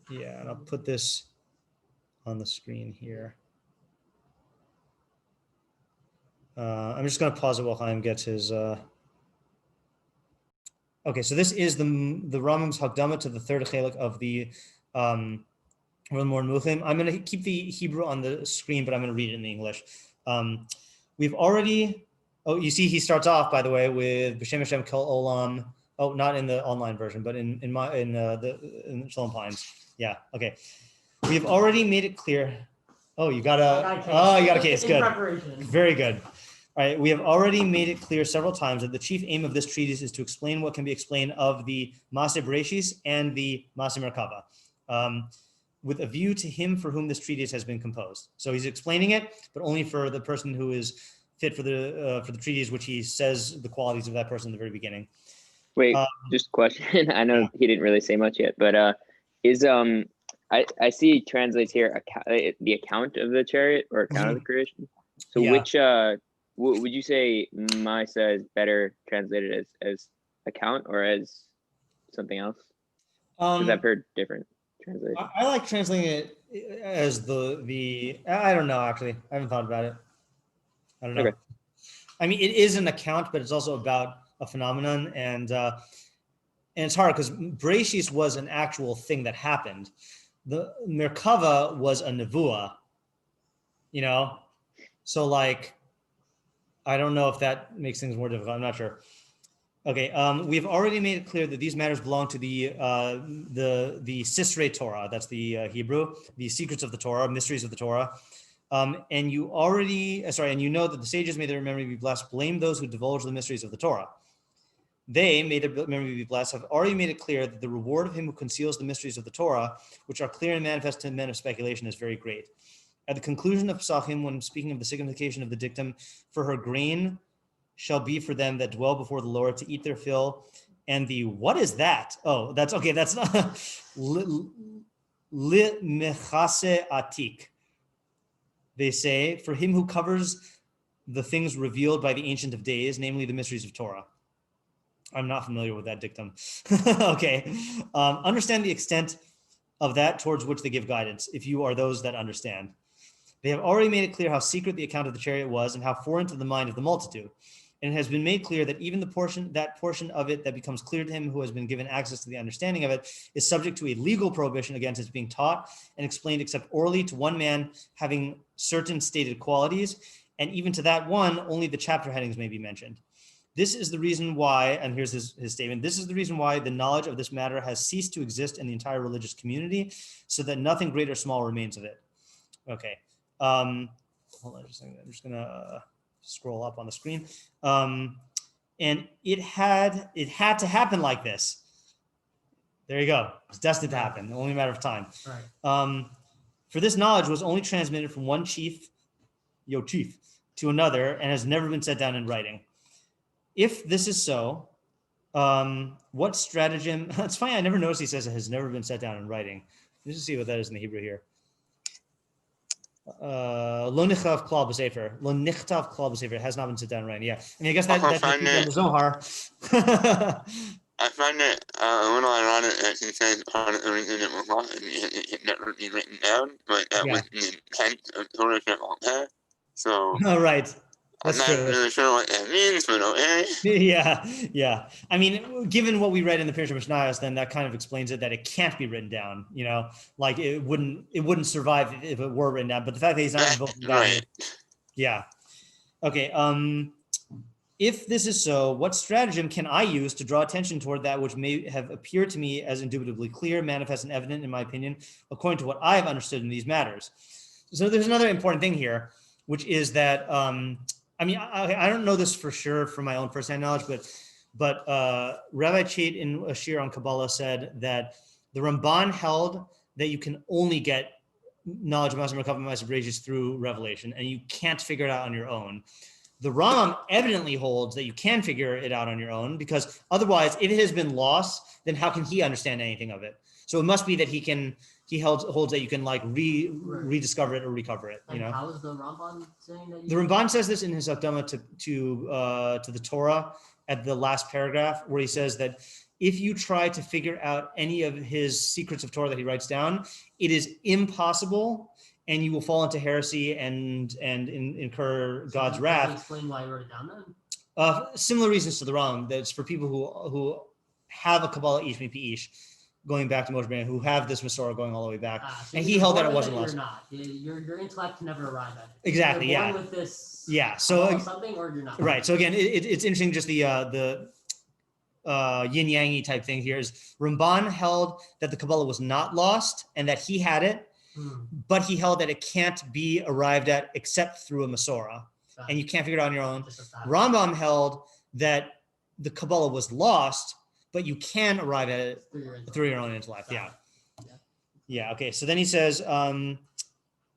Yeah, and I'll put this on the screen here. I'm just going to pause it while Chaim gets his. Okay, so this is the Rambam's Hagdama to the third chaluk of the Moreh and Muchim. I'm going to keep the Hebrew on the screen, but I'm going to read it in the English. We've already. Oh, you see, he starts off, by the way, with B'Shem Hashem Kol Olam. Oh, not in the online version, but in Shalom Pines. Yeah. Okay. We've already made it clear. Oh, you got a case. Good. Very good. All right, we have already made it clear several times that the chief aim of this treatise is to explain what can be explained of the Maaseh Bereishis and the Maaseh Merkavah, with a view to him for whom this treatise has been composed. So he's explaining it, but only for the person who is fit for the treatise, which he says the qualities of that person in the very beginning. Wait, just a question. I know he didn't really say much yet, but is I see he translates here the account of the chariot or account of the creation. So which would you say Maaseh is better translated as account or as something else? Because I've heard different translations. I like translating it as the I don't know, actually. I haven't thought about it. I don't know. Okay. I mean, it is an account, but it's also about a phenomenon, and it's hard because Bereishis was an actual thing that happened. The Merkavah was a nevuah, so like, I don't know if that makes things more difficult. I'm not sure. Okay, we've already made it clear that these matters belong to the Sisrei Torah. That's the Hebrew, the secrets of the Torah, mysteries of the Torah. And you know that the sages, may their memory be blessed, blame those who divulge the mysteries of the Torah. They, may their memory be blessed, have already made it clear that the reward of him who conceals the mysteries of the Torah, which are clear and manifest to men of speculation, is very great. At the conclusion of Psachim, when speaking of the signification of the dictum, for her grain shall be for them that dwell before the Lord to eat their fill, and the, what is that? Oh, that's okay. That's not li mechase atik. They say, for him who covers the things revealed by the Ancient of Days, namely the mysteries of Torah. I'm not familiar with that dictum. Okay. Understand the extent of that towards which they give guidance, if you are those that understand. They have already made it clear how secret the account of the chariot was and how foreign to the mind of the multitude. And it has been made clear that even that portion of it that becomes clear to him who has been given access to the understanding of it is subject to a legal prohibition against its being taught and explained except orally to one man having certain stated qualities, and even to that one, only the chapter headings may be mentioned. This is the reason why, and here's his statement, this is the reason why the knowledge of this matter has ceased to exist in the entire religious community, so that nothing great or small remains of it. Okay. Hold on just a second. I'm just going to scroll up on the screen. And it had to happen like this. There you go. It's destined to happen. Only a matter of time. Right. For this knowledge was only transmitted from one chief to another and has never been set down in writing. If this is so, what stratagem? That's funny. I never noticed he says it has never been set down in writing. Let's just see what that is in the Hebrew here. Lo nichtav klal b'sefer. Lo nichtav klal b'sefer. It has not been set down in writing. Yeah. I mean, I guess that's the Zohar. I find it a little ironic that he says part of the reason it was lost and it never be written down, but that was the intent of Torah there. So. Right. That's I'm not really sure what that means, but okay. Yeah. I mean, given what we read in the פירוש Mishnayos, then that kind of explains it, that it can't be written down. Like it wouldn't survive if it were written down. But the fact that he's not invoking that, right? Yeah. Okay. If this is so, what stratagem can I use to draw attention toward that which may have appeared to me as indubitably clear, manifest, and evident in my opinion, according to what I have understood in these matters? So there's another important thing here, which is that, I don't know this for sure from my own firsthand knowledge, but Rabbi Chait in a shiur on Kabbalah said that the Ramban held that you can only get knowledge of Maaseh Merkavah and Maaseh Bereishis through revelation, and you can't figure it out on your own. The Rambam evidently holds that you can figure it out on your own, because otherwise, if it has been lost, then how can he understand anything of it? So it must be that he holds that you can like rediscover it or recover it. And how is the Rambam saying that? The Rambam says this in his akdama to the Torah at the last paragraph, where he says that if you try to figure out any of his secrets of Torah that he writes down, it is impossible, and you will fall into heresy and incur God's wrath. Can you explain why you wrote it down then? Similar reasons to the Rambam. That's for people who have a Kabbalah ish mipi ish, going back to Moshe Rabbeinu, who have this Masorah going all the way back. So and he held that it wasn't you're lost. not. Your intellect can never arrive at it. Exactly. You're born Yeah. with this. Yeah. So something, or you're not. right. So again, it's interesting. Just the yin yangy type thing here is Ramban held that the Kabbalah was not lost and that he had it, but he held that it can't be arrived at except through a Masorah, and you can't figure it out on your own. Rambam held that the Kabbalah was lost, but you can arrive at it through your own intellect. Yeah. Okay. So then he says,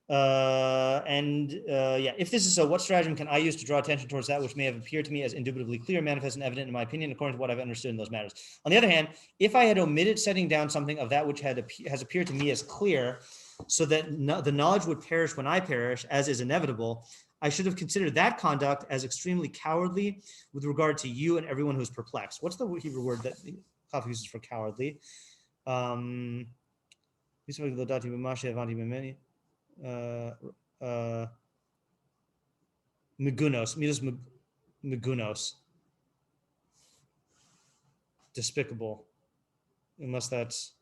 if this is so, what stratagem can I use to draw attention towards that which may have appeared to me as indubitably clear, manifest, and evident in my opinion, according to what I've understood in those matters? On the other hand, if I had omitted setting down something of that which has appeared to me as clear, so that the knowledge would perish when I perish, as is inevitable, I should have considered that conduct as extremely cowardly with regard to you and everyone who's perplexed. What's the Hebrew word that Chaf uses for cowardly? Megunos. Despicable. Unless that's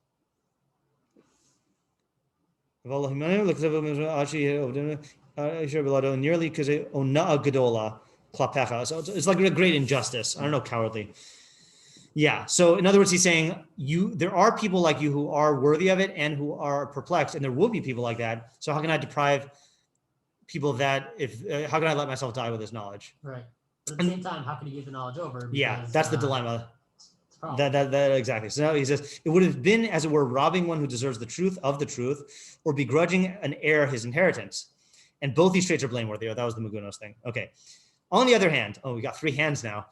nearly because so it's like a great injustice. I don't know, cowardly. Yeah. So in other words, he's saying there are people like you who are worthy of it and who are perplexed, and there will be people like that. So how can I deprive people of that? How can I let myself die with this knowledge? Right. But at the same time, how can you give the knowledge over? Because, yeah, that's the dilemma. That exactly. So now he says it would have been, as it were, robbing one who deserves the truth of the truth, or begrudging an heir his inheritance. And both these traits are blameworthy. That was the Magunos thing. Okay. On the other hand, we got three hands now.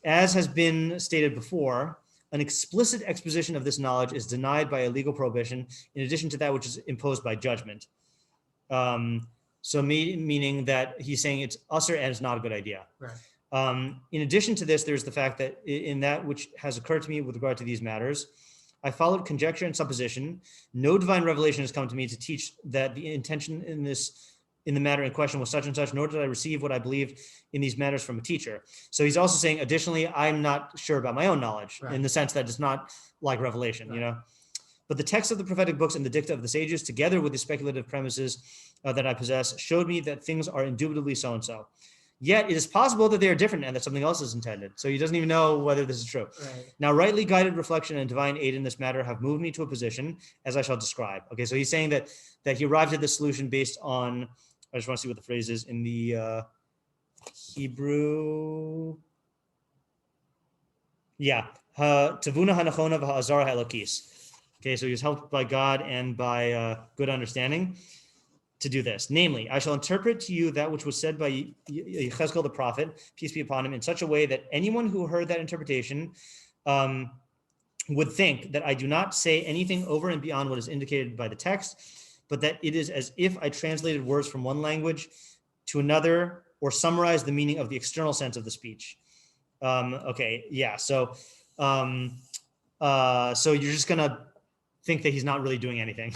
As has been stated before, an explicit exposition of this knowledge is denied by a legal prohibition, in addition to that which is imposed by judgment. So meaning that he's saying it's usher and it's not a good idea. Right. In addition to this, there's the fact that in that which has occurred to me with regard to these matters, I followed conjecture and supposition. No divine revelation has come to me to teach that the intention in the matter in question was such and such, nor did I receive what I believed in these matters from a teacher. So he's also saying, additionally, I'm not sure about my own knowledge, in the sense that it's not like revelation, you know. But the text of the prophetic books and the dicta of the sages, together with the speculative premises that I possess, showed me that things are indubitably so-and-so. Yet it is possible that they are different and that something else is intended. So he doesn't even know whether this is true. Right. Now, rightly guided reflection and divine aid in this matter have moved me to a position, as I shall describe. Okay, so he's saying that he arrived at this solution based on, I just want to see what the phrase is in the Hebrew. Yeah. Tavuna hanachona v'ha'azara ha'elokis. Okay, so he was helped by God and by good understanding to do this. Namely, I shall interpret to you that which was said by Yechezkel the prophet, peace be upon him, in such a way that anyone who heard that interpretation would think that I do not say anything over and beyond what is indicated by the text, but that it is as if I translated words from one language to another or summarized the meaning of the external sense of the speech. Okay, yeah, so you're just gonna think that he's not really doing anything.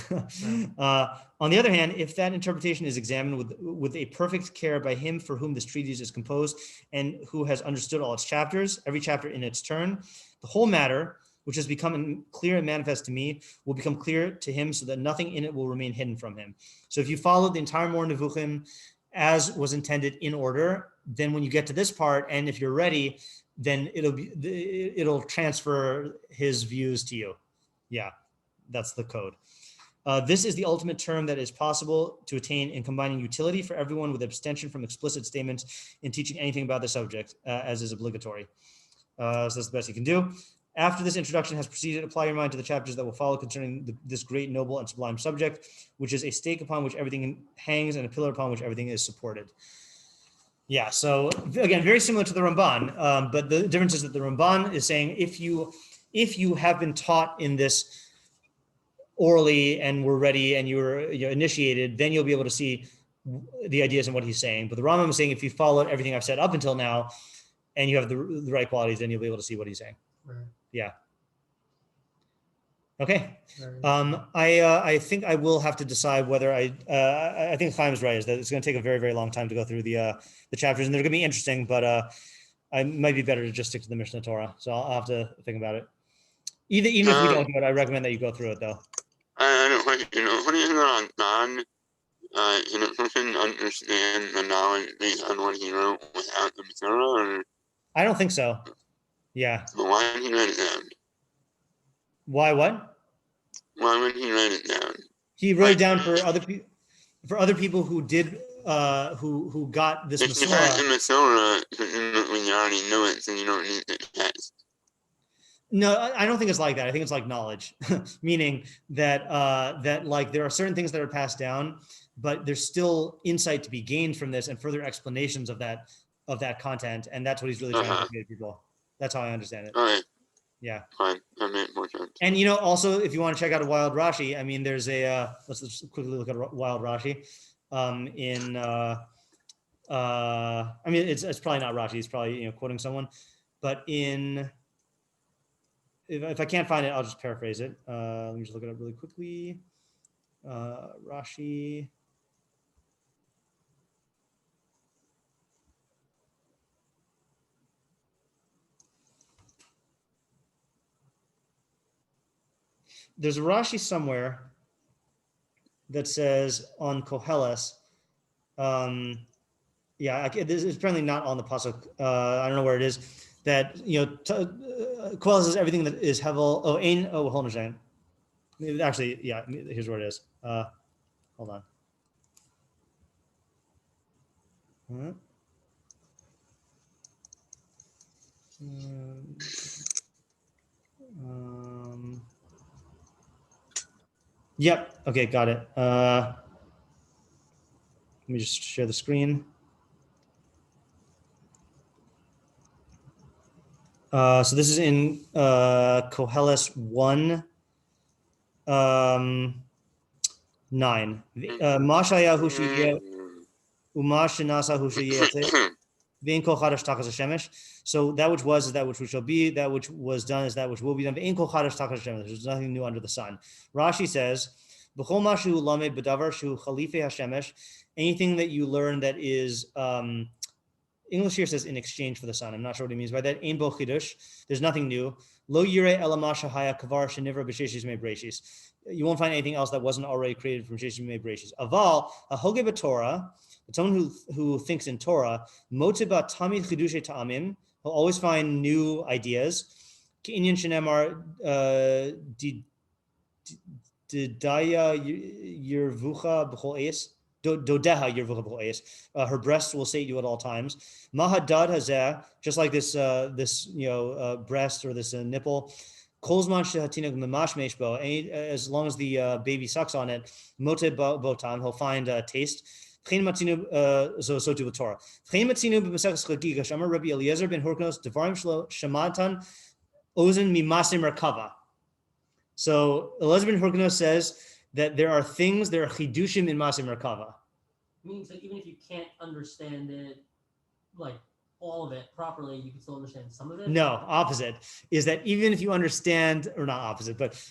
On the other hand, if that interpretation is examined with a perfect care by him for whom this treatise is composed and who has understood all its chapters, every chapter in its turn, the whole matter, which has become clear and manifest to me, will become clear to him so that nothing in it will remain hidden from him. So if you follow the entire Moreh Nevuchim as was intended in order. Then when you get to this part, and if you're ready, then it'll transfer his views to you. Yeah, that's the code. This is the ultimate term that is possible to attain in combining utility for everyone with abstention from explicit statements in teaching anything about the subject, as is obligatory. So that's the best you can do. After this introduction has proceeded, apply your mind to the chapters that will follow concerning this great, noble, and sublime subject, which is a stake upon which everything hangs and a pillar upon which everything is supported. Yeah, so again, very similar to the Ramban, but the difference is that the Ramban is saying if you have been taught in this orally and were ready and you're initiated, then you'll be able to see the ideas and what he's saying. But the Rambam is saying if you followed everything I've said up until now and you have the right qualities, then you'll be able to see what he's saying. Right. Yeah. Okay. Right. I think I will have to decide whether I think Chaim's right, is that it's going to take a very, very long time to go through the chapters, and they're going to be interesting, but I might be better to just stick to the Mishneh Torah. So I'll have to think about it. Even if we don't do it, I recommend that you go through it though. I don't quite, what do you think on God? Can a person understand the knowledge based on what he wrote without the Torah, or? I don't think so. Yeah. Well, why did he write it down? Why what? Why would he write it down? He wrote it down for other people who did who got this If you Masorah. had the Masorah, presumably you already knew it, so you don't need the text. No, I don't think it's like that. I think it's like knowledge, meaning that that like there are certain things that are passed down, but there's still insight to be gained from this and further explanations of that content, and that's what he's really trying to give people. That's how I understand it. Okay. Yeah. Fine. That makes more sense. And also, if you want to check out a wild Rashi, I mean, there's a let's just quickly look at a wild Rashi. I mean, it's probably not Rashi. It's probably quoting someone, but if I can't find it, I'll just paraphrase it. Let me just look it up really quickly. Rashi. There's a Rashi somewhere that says on Koheles. Yeah, it's apparently not on the pasuk. I don't know where it is. That Koheles says everything that is hevel. Hold on a second. Actually, yeah, here's where it is. Hold on. Yep. Okay, got it. Let me just share the screen. So this is in Koheles 1, 9. Mashayahu sheyeh umashenasahu sheyeh ve'in kol chadash tachas hashemesh. So that which was is that which shall be. That which was done is that which will be done. Ve'in kol chadash tachas hashemesh. There's nothing new under the sun. Rashi says, "B'chol mashu lamed b'davar shu chalife hashemesh." Anything that you learn that is English here says in exchange for the sun. I'm not sure what he means by that. Ein bo chidush. There's nothing new. Lo yireh ela haya kavar shenivra b'sheshis bereishis. You won't find anything else that wasn't already created from sheshis bereishis. Aval ahoge b'Torah. Someone who thinks in Torah, motiba tamid chidushe ta'amim. He'll always find new ideas. K'inyan shenemar didaya yirvucha b'chol eis. Dodeha yirvucha b'chol eis. Her breasts will sate you at all times. Mahadad hazeh, just like this breast or this nipple. Kolzman shehatinag mamash meshbo. As long as the baby sucks on it, mote botam, he'll find taste. So too with Torah. Chagigah, Shamar Rabbi Eliezer ben Hurknos, Devarim Shlo Shamatan Ozen mi Maaseh Merkavah. So Eliezer ben Hurknos says that there are chidushim in Maaseh Merkavah. Means that even if you can't understand it, like all of it properly, you can still understand some of it? No, opposite. Is that even if you understand, or not opposite, but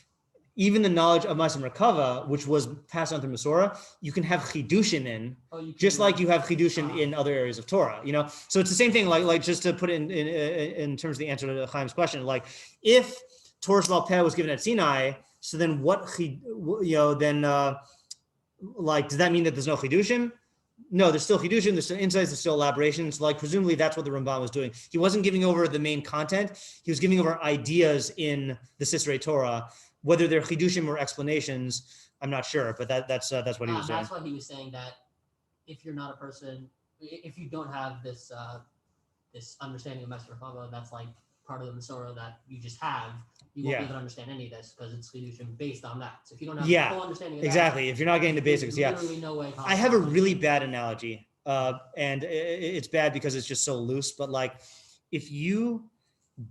even the knowledge of Maaseh Merkavah, which was passed on through Masorah, you can have chidushim in, just like you have chidushim in other areas of Torah. So it's the same thing. Like just to put it in terms of the answer to Chaim's question, like if Torah Sheba'al Peh was given at Sinai, so then what? Then does that mean that there's no chidushim? No, there's still chidushim, there's still insights, there's still elaborations. Like presumably that's what the Rambam was doing. He wasn't giving over the main content. He was giving over ideas in the Mishneh Torah, whether they're chidushim or explanations. I'm not sure, but that's what he was doing. That's why he was saying that if you're not a person, if you don't have this this understanding of Maaseh Merkavah, that's like part of the Masorah that you just have. You won't even understand any of this because it's chidushim based on that. So if you don't have the full understanding of that, exactly. If you're not getting the basics, literally no way I have a really bad analogy, and it's bad because it's just so loose. But like, if you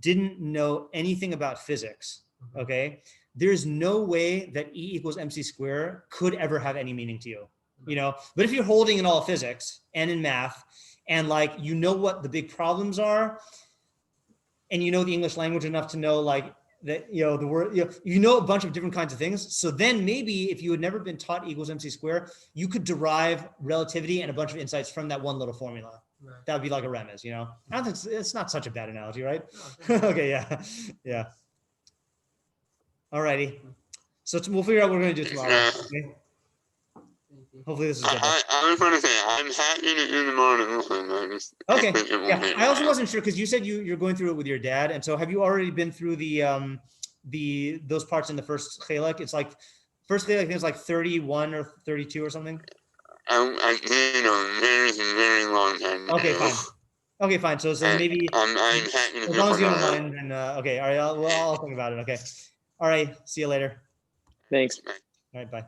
didn't know anything about physics, okay, there's no way that E equals mc squared could ever have any meaning to you, you know. But if you're holding in all physics and in math, and like you know what the big problems are, and you know the English language enough to know like that, you know, the word, you know a bunch of different kinds of things. So then maybe if you had never been taught E equals mc squared, you could derive relativity and a bunch of insights from that one little formula. Right. That would be like a remez, you know. I don't think it's not such a bad analogy, right? No, okay, yeah. Alrighty. So we'll figure out what we're going to do tomorrow. Okay? Hopefully this is good. I was going to say, I'm happy to do the morning. Okay. Yeah. I also wasn't sure because you said you're going through it with your dad, and so have you already been through those parts in the first chalek? It's like first chalek, I think it's like 31 or 32 or something. I did a very long time ago. Okay, fine. Okay, fine. So maybe I'm happy to as long as you don't mind. And okay, all right. I'll think about it. Okay. All right. See you later. Thanks. All right. Bye.